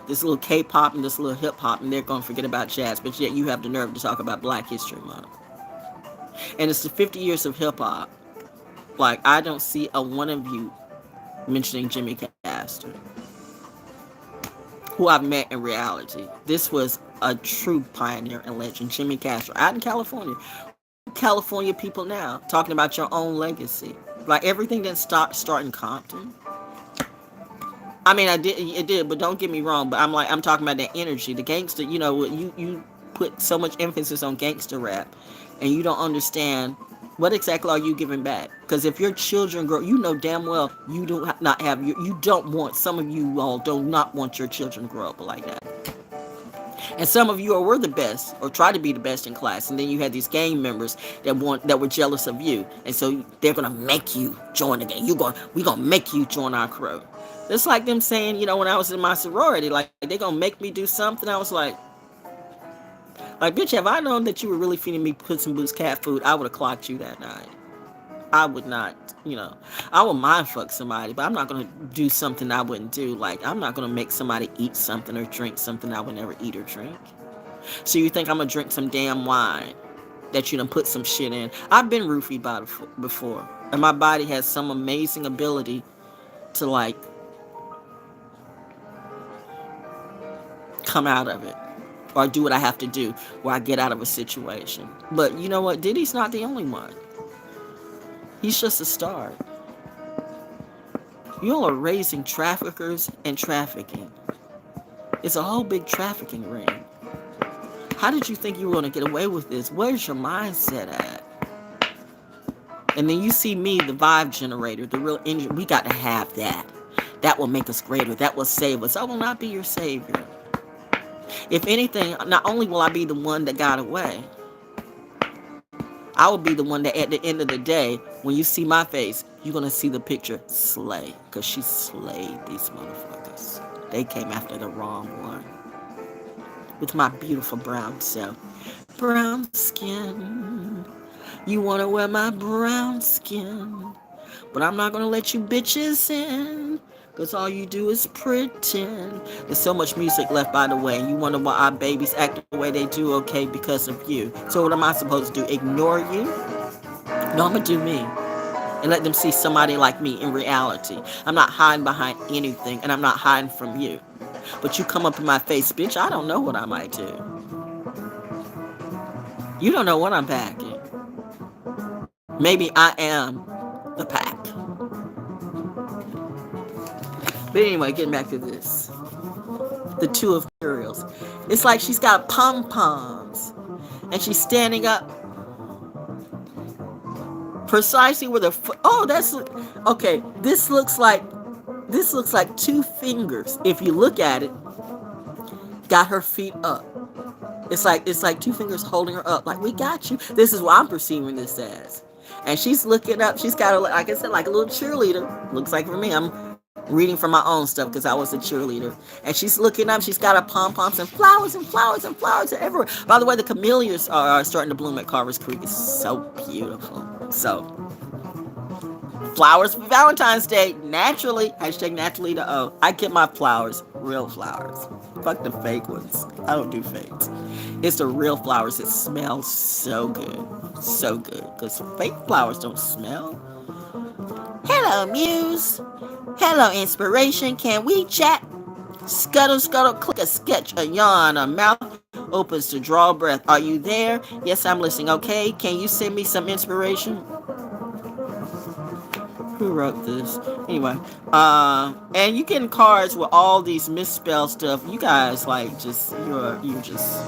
this little K-pop, and this little hip hop, and they're gonna forget about jazz. But yet you have the nerve to talk about Black History Month, and it's the 50 years of hip hop. Like, I don't see a one of you mentioning Jimmy Castor, who I've met in reality. This was a true pioneer and legend, Jimmy Castor, out in California. California people now talking about your own legacy. Like, everything didn't start in Compton. I mean, it did, but don't get me wrong. But I'm talking about that energy, the gangster. You know, you put so much emphasis on gangster rap, and you don't understand what exactly are you giving back. Because if your children grow, you know damn well you do not have you don't want, some of you all do not want your children to grow up like that. And some of you were the best, or try to be the best in class, and then you had these gang members that were jealous of you, and so they're gonna make you join the gang. We're gonna make you join our crew. It's like them saying, you know, when I was in my sorority, like, they're gonna make me do something. I was like, bitch, have I known that you were really feeding me Puss in Boots cat food, I would have clocked you that night. I would not, you know, I would mind fuck somebody, but I'm not going to do something I wouldn't do. Like, I'm not going to make somebody eat something or drink something I would never eat or drink. So you think I'm going to drink some damn wine that you done put some shit in? I've been roofied by before, and my body has some amazing ability to, like, come out of it, or do what I have to do where I get out of a situation. But you know what? Diddy's not the only one. He's just a start. You all are raising traffickers and trafficking. It's a whole big trafficking ring. How did you think you were going to get away with this? Where's your mindset at? And then you see me, the vibe generator, the real engine. We got to have that. That will make us greater. That will save us. I will not be your savior. If anything, not only will I be the one that got away, I will be the one that at the end of the day, when you see my face, you're going to see the picture slay. Because she slayed these motherfuckers. They came after the wrong one. With my beautiful brown self. Brown skin. You want to wear my brown skin. But I'm not going to let you bitches in. Because all you do is pretend. There's so much music left by the way. And you wonder why our babies act the way they do, okay, because of you. So what am I supposed to do? Ignore you? No, I'm going to do me. And let them see somebody like me in reality. I'm not hiding behind anything. And I'm not hiding from you. But you come up in my face, bitch, I don't know what I might do. You don't know what I'm packing. Maybe I am the pack. But anyway, getting back to this. The two of Muriel's. It's like she's got pom-poms. And she's standing up. Precisely where the foot. Oh, that's. Okay, this looks like two fingers. If you look at it, got her feet up. It's like two fingers holding her up. Like, we got you. This is what I'm perceiving this as. And she's looking up. She's got, like I said, like a little cheerleader. Looks like for me. I'm reading from my own stuff because I was a cheerleader. And she's looking up. She's got her pom-poms and flowers and flowers and flowers everywhere. By the way, the camellias are starting to bloom at Carver's Creek. It's so beautiful. So, flowers for Valentine's Day. Naturally. #naturally DaO. I get my flowers. Real flowers. Fuck the fake ones. I don't do fakes. It's the real flowers that smell so good. So good. Because fake flowers don't smell. Hello, Muse. Hello, Inspiration. Can we chat? Scuttle, scuttle, click a sketch, a yawn, a mouth opens to draw breath. Are you there? Yes, I'm listening. Okay, can you send me some inspiration? Who wrote this? Anyway, and you getting cards with all these misspelled stuff. You guys like you're just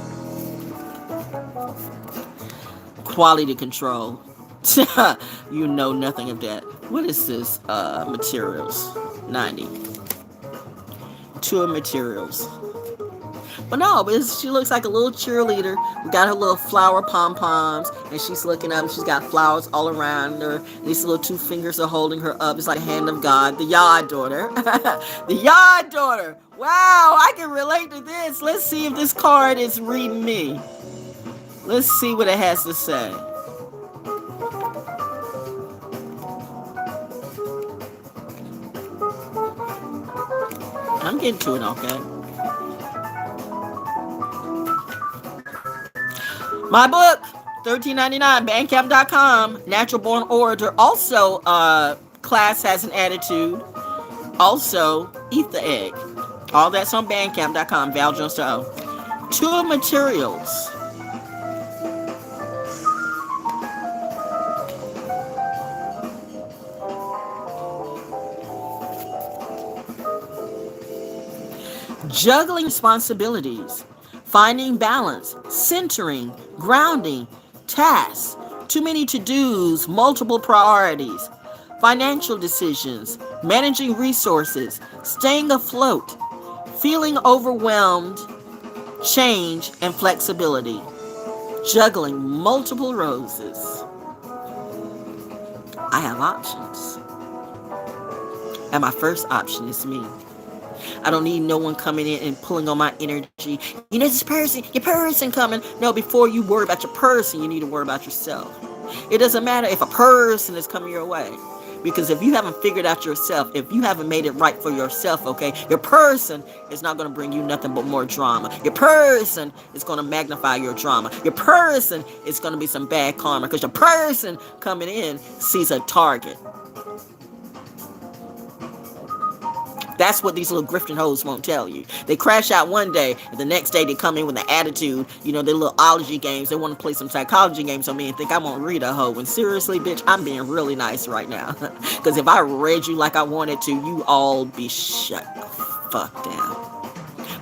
quality control. You know nothing of that. What is this? Materials 90. Tour materials. But no, she looks like a little cheerleader. We got her little flower pom-poms, and she's looking up, and she's got flowers all around her. These little two fingers are holding her up. It's like a hand of God. The Yod daughter. The Yod daughter. Wow, I can relate to this. Let's see if this card is reading me. Let's see what it has to say. I'm getting to it, okay? My book, $13.99, Bandcamp.com, Natural Born Orator. Also, Class Has an Attitude. Also, Eat the Egg. All that's on Bandcamp.com, ValJonesDaO. Tour materials. Juggling responsibilities, finding balance, centering, grounding, tasks, too many to-dos, multiple priorities, financial decisions, managing resources, staying afloat, feeling overwhelmed, change and flexibility, juggling multiple roses. I have options. And my first option is me. I don't need no one coming in and pulling on my energy. You know, this person, your person coming. No, before you worry about your person, you need to worry about yourself. It doesn't matter if a person is coming your way. Because if you haven't figured out yourself, if you haven't made it right for yourself, okay, your person is not going to bring you nothing but more drama. Your person is going to magnify your drama. Your person is going to be some bad karma because your person coming in sees a target. That's what these little grifting hoes won't tell you. They crash out one day, and the next day they come in with an attitude. You know, their little ology games. They want to play some psychology games on me and think I won't read a hoe. When seriously, bitch, I'm being really nice right now. Because if I read you like I wanted to, you all be shut the fuck down.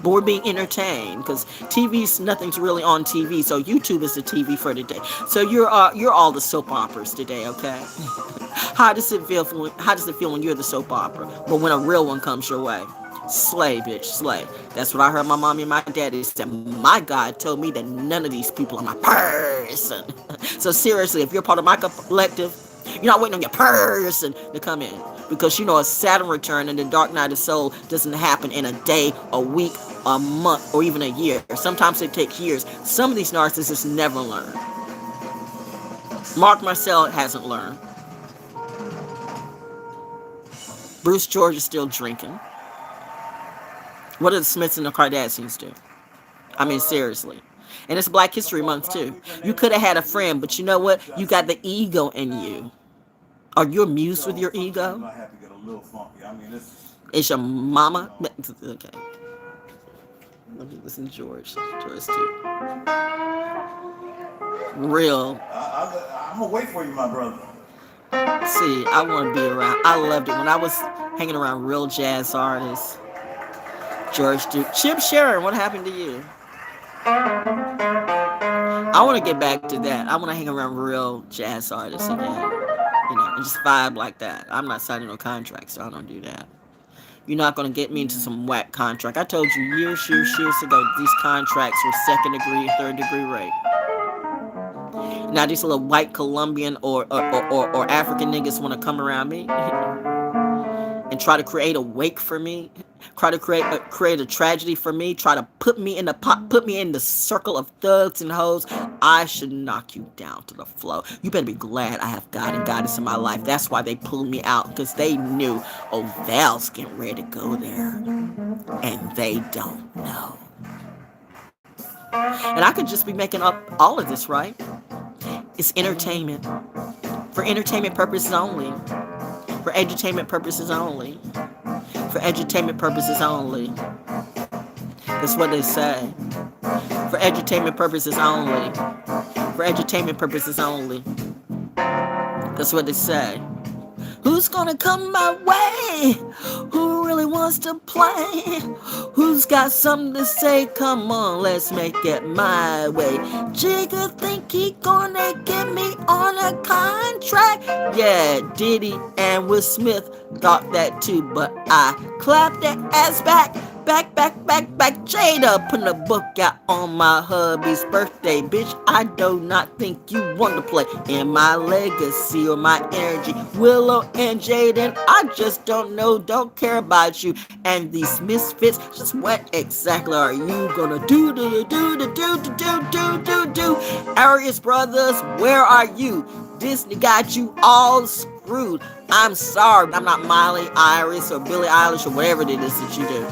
But we're being entertained because TV's nothing's really on TV, so YouTube is the TV for today. So you're all the soap operas today, okay? How does it feel when you're the soap opera, but when a real one comes your way? Slay, bitch, slay. That's what I heard my mommy and my daddy said. My God told me that none of these people are my person. So seriously, if you're part of my collective, you're not waiting on your person to come in. Because you know a Saturn return and the dark night of soul doesn't happen in a day, a week, a month, or even a year. Sometimes it takes years. Some of these narcissists never learn. Mark Marcel hasn't learned. Bruce George is still drinking. What do the Smiths and the Kardashians do? I mean, seriously. And it's Black History Month, too. You could have had a friend, but you know what? You got the ego in you. Are you amused with your ego? Is your mama? Okay. Let me listen to George. George, too. Real. I'm gonna wait for you, my brother. See, I want to be around. I loved it when I was hanging around real jazz artists. George Duke. Chip Sharon, what happened to you? I want to get back to that. I want to hang around real jazz artists again. You know, and just vibe like that. I'm not signing no contracts, so I don't do that. You're not going to get me into some whack contract. I told you years ago, these contracts were second degree, third degree rape. Now these little white Colombian or African niggas want to come around me and try to create a wake for me, try to create a tragedy for me, try to put me in the circle of thugs and hoes. I should knock you down to the floor. You better be glad I have God and Goddess in my life. That's why they pulled me out, because they knew, oh, Val's getting ready to go there, and they don't know. And I could just be making up all of this, right? It's entertainment. For entertainment purposes only. For edutainment purposes only. For edutainment purposes only. That's what they say. For edutainment purposes only. For edutainment purposes only. That's what they say. Who's gonna come my way? Who really wants to play? Who's got something to say? Come on, let's make it my way. Jigga think he gonna get me on a contract? Yeah, Diddy and Will Smith thought that too, but I clapped that ass back. Back, Jada, putting a book out on my hubby's birthday. Bitch, I do not think you want to play in my legacy or my energy. Willow and Jaden, I just don't know, don't care about you. And these misfits, just what exactly are you gonna do? Arius Brothers, where are you? Disney got you all screwed. I'm sorry, I'm not Miley, Iris, or Billie Eilish, or whatever it is that you do.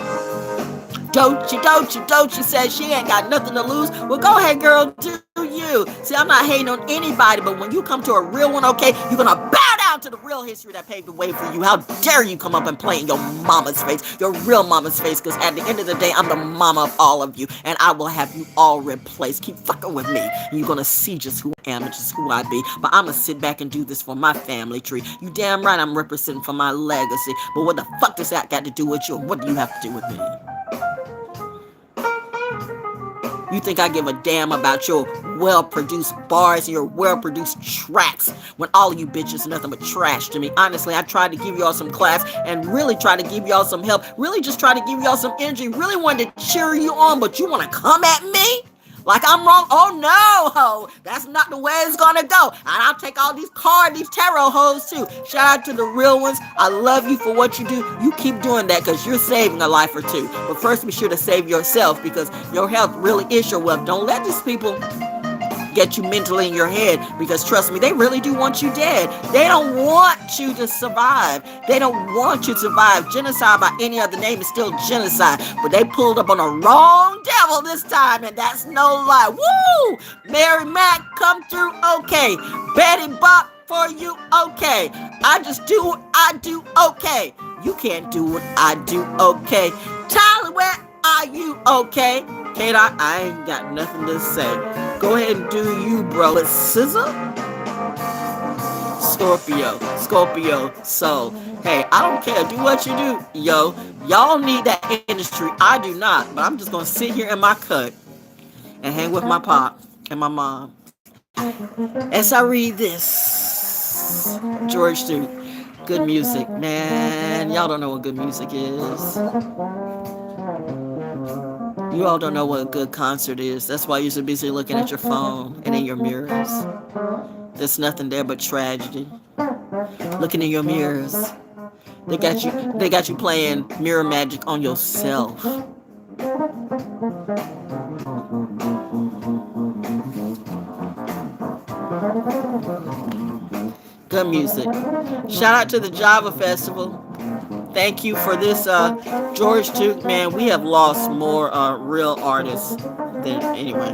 Don't you said she ain't got nothing to lose. Well, go ahead, girl, do you. See, I'm not hating on anybody, but when you come to a real one, okay, you're gonna bow down to the real history that paved the way for you. How dare you come up and play in your mama's face, your real mama's face, because at the end of the day, I'm the mama of all of you, and I will have you all replaced. Keep fucking with me, and you're gonna see just who I am and just who I be. But I'm gonna sit back and do this for my family tree. You damn right I'm representing for my legacy. But what the fuck does that got to do with you? What do you have to do with me? You think I give a damn about your well-produced bars and your well-produced tracks when all of you bitches are nothing but trash to me? Honestly, I tried to give y'all some class and really try to give y'all some help. Really just try to give y'all some energy. Really wanted to cheer you on, but you want to come at me? Like I'm wrong? Oh no, that's not the way it's gonna go. And I'll take all these tarot hoes too. Shout out to the real ones. I love you for what you do. You keep doing that because you're saving a life or two. But first be sure to save yourself because your health really is your wealth. Don't let these people get you mentally in your head because trust me, they really do want you dead. They don't want you to survive. They don't want you to survive. Genocide by any other name is still genocide, but they pulled up on a wrong devil this time, and that's no lie. Woo! Mary Mac, come through, okay. Betty Bop for you, okay. I just do what I do, okay. You can't do what I do, okay. Tyler, where are you, okay? Kate, I ain't got nothing to say. Go ahead and do you, bro. It's Scissor? Scorpio. So, hey, I don't care. Do what you do, yo. Y'all need that industry. I do not. But I'm just going to sit here in my cut and hang with my pop and my mom. As I read this, George Duke, good music. Man, y'all don't know what good music is. You all don't know what a good concert is. That's why you're so busy looking at your phone and in your mirrors. There's nothing there but tragedy. Looking in your mirrors. They got you playing mirror magic on yourself. Good music. Shout out to the Java Festival. Thank you for this, George Duke. Man, we have lost more real artists than anyway.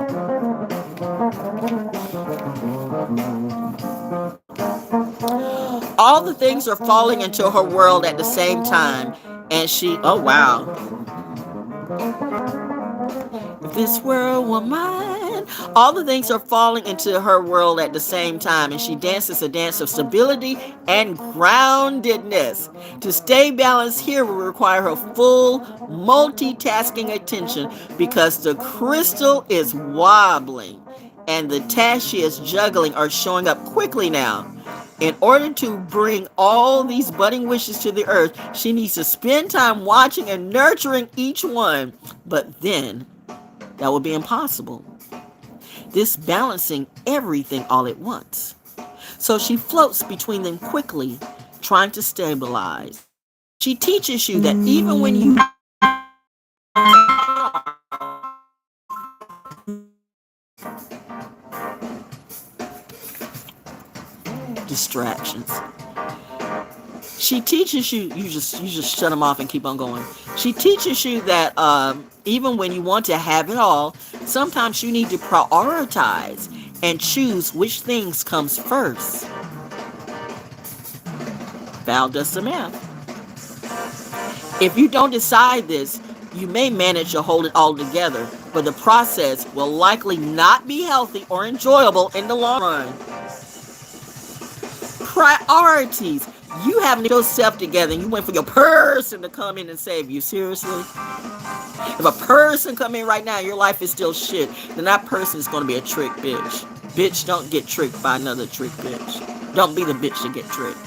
All the things are falling into her world at the same time, and she, oh wow. If this world were mine, all the things are falling into her world at the same time, and she dances a dance of stability and groundedness. To stay balanced here will require her full multitasking attention because the crystal is wobbling and the tasks she is juggling are showing up quickly now. In order to bring all these budding wishes to the earth, she needs to spend time watching and nurturing each one. But then, that would be impossible. This balancing everything all at once. So she floats between them quickly, trying to stabilize. She teaches you that even when you distractions. She teaches you just shut them off and keep on going. She teaches you that even when you want to have it all, sometimes you need to prioritize and choose which things comes first. Val does the math. If you don't decide this, you may manage to hold it all together, but the process will likely not be healthy or enjoyable in the long run. Priorities. You haven't yourself together and you wait for your person to come in and save you. Seriously? If a person come in right now and your life is still shit, then that person is going to be a trick bitch. Bitch, don't get tricked by another trick bitch. Don't be the bitch to get tricked.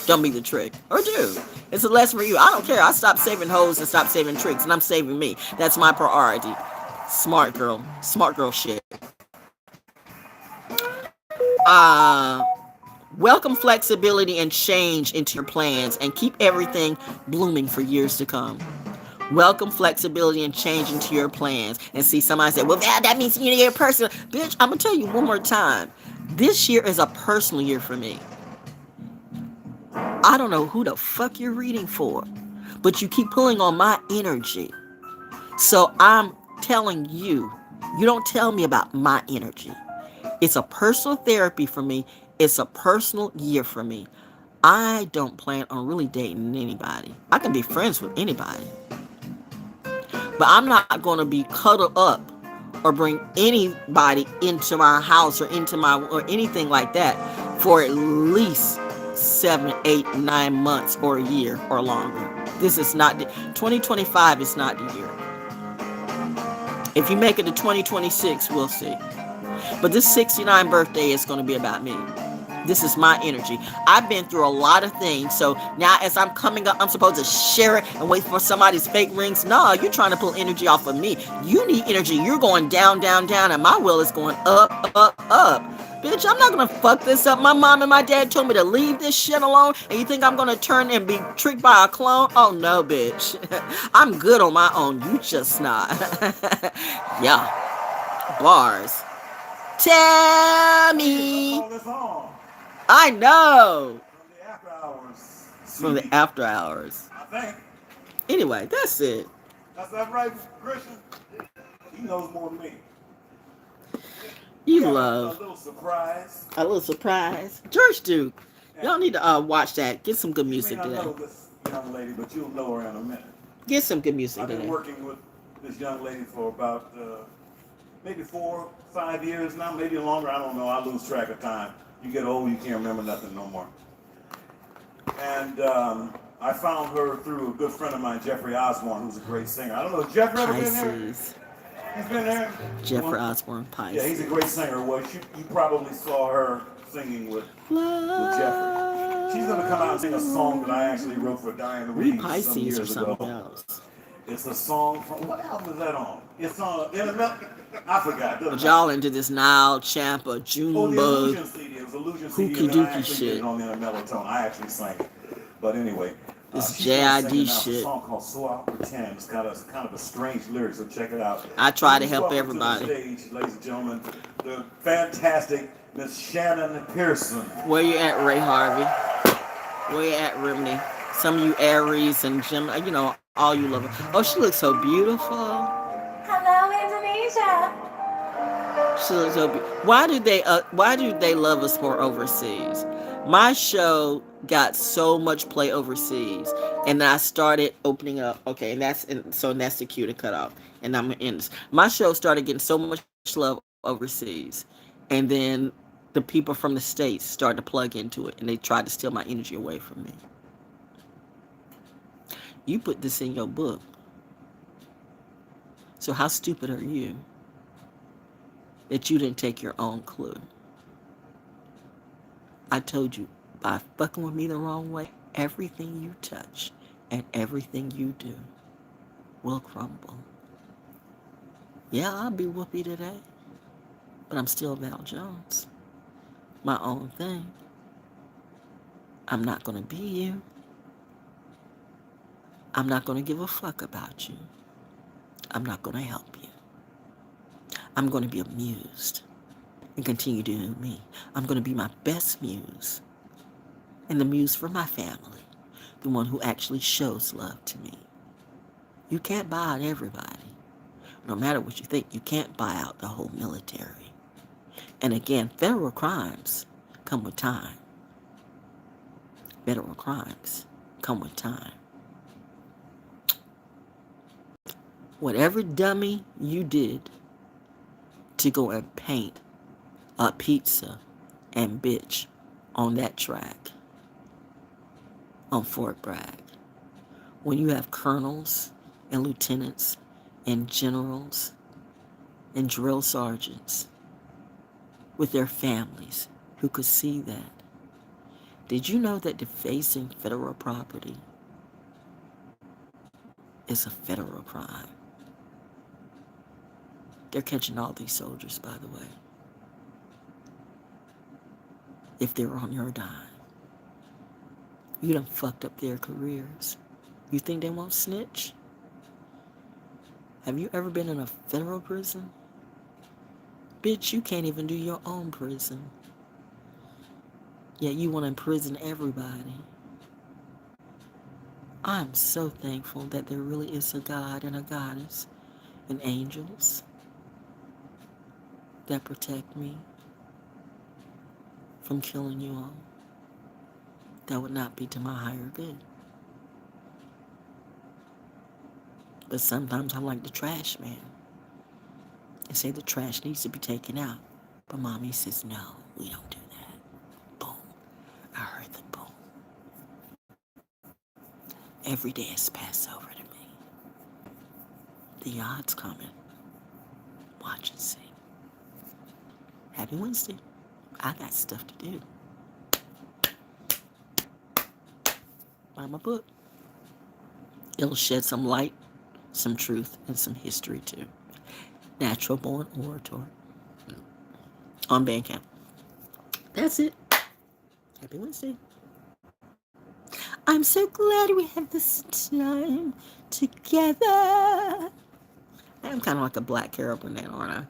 Don't be the trick. Or do. It's a lesson for you. I don't care. I stopped saving hoes and stopped saving tricks, and I'm saving me. That's my priority. Smart girl. Smart girl shit. Welcome flexibility and change into your plans and keep everything blooming for years to come. Welcome flexibility and change into your plans. And see, somebody said, well, that means you need a personal. Bitch, I'm going to tell you one more time. This year is a personal year for me. I don't know who the fuck you're reading for, but you keep pulling on my energy. So I'm telling you, you don't tell me about my energy. It's a personal therapy for me. It's a personal year for me. I don't plan on really dating anybody. I can be friends with anybody. But I'm not going to be cuddled up or bring anybody into my house or or anything like that for at least 7, 8, 9 months or a year or longer. This is not 2025 is not the year. If you make it to 2026, we'll see. But this 69th birthday is going to be about me. This is my energy. I've been through a lot of things. So now as I'm coming up, I'm supposed to share it and wait for somebody's fake rings. No, you're trying to pull energy off of me. You need energy. You're going down, down, down. And my will is going up, up, up. Bitch, I'm not going to fuck this up. My mom and my dad told me to leave this shit alone. And you think I'm going to turn and be tricked by a clone? Oh, no, bitch. I'm good on my own. You just not. Yeah. Bars. Tell me. I know. From the after hours. From the after hours. I think. Anyway, that's it. That's that right, Christian? He knows more than me. You love. A little surprise. A little surprise. George Duke. Y'all need to watch that. Get some good music today. I know this young lady, but you'll know her in a minute. Get some good music today. I've been working with this young lady for about maybe 4, 5 years now, maybe longer. I don't know. I lose track of time. You get old, you can't remember nothing no more. And I found her through a good friend of mine, Jeffrey Osborne, who's a great singer. I don't know, Jeffrey ever been there? He's been there? Jeffrey Osborne, Pisces. Yeah, he's a great singer. Well, you probably saw her singing with Jeffrey. She's going to come out and sing a song that I actually wrote for Diana Reed some years ago. Else. It's a song from, what album is that on? It's on, I forgot. But y'all into this Nile Champa, Junebug, Illusion CD. It was Illusion CD. Hooky Dooky shit. On the melatonin. I actually sang it. But anyway. This JID shit. A song called So I'll Pretend. It's got kind of a strange lyric, so check it out. I try to help everybody. To the stage, ladies and gentlemen, the fantastic Miss Shannon Pearson. Where you at, Ray Harvey? Where you at, Remedy? Some of you Aries and Jim, you know, all you love her. Oh, she looks so beautiful. Hello, Indonesia. She looks so beautiful. Why do they love us more overseas? My show got so much play overseas, and then I started opening up. Okay, and that's the cue to cut off. And I'm gonna end this. My show started getting so much love overseas, and then the people from the States started to plug into it, and they tried to steal my energy away from me. You put this in your book. So how stupid are you that you didn't take your own clue? I told you, by fucking with me the wrong way, everything you touch and everything you do will crumble. Yeah, I'll be whoopee today, but I'm still Val Jones. My own thing. I'm not going to be you. I'm not going to give a fuck about you. I'm not going to help you. I'm going to be amused and continue doing me. I'm going to be my best muse and the muse for my family, the one who actually shows love to me. You can't buy out everybody. No matter what you think, you can't buy out the whole military. And again, federal crimes come with time. Federal crimes come with time. Whatever dummy you did to go and paint a pizza and bitch on that track on Fort Bragg, when you have colonels and lieutenants and generals and drill sergeants with their families who could see that. Did you know that defacing federal property is a federal crime? They're catching all these soldiers, by the way, if they're on your dime. You done fucked up their careers. You think they won't snitch? Have you ever been in a federal prison? Bitch, you can't even do your own prison. Yet you want to imprison everybody. I'm so thankful that there really is a God and a goddess and angels that protect me from killing you all. That would not be to my higher good. But sometimes I'm like the trash man. They say the trash needs to be taken out. But mommy says, no, we don't do that. Boom. I heard the boom. Every day is Passover to me. The odds coming. Watch and see. Happy Wednesday. I got stuff to do. Buy my book. It'll shed some light, some truth, and some history too. Natural Born Orator on Bandcamp. That's it. Happy Wednesday. I'm so glad we had this time together. I'm kind of like a black Carol Burnett, aren't I?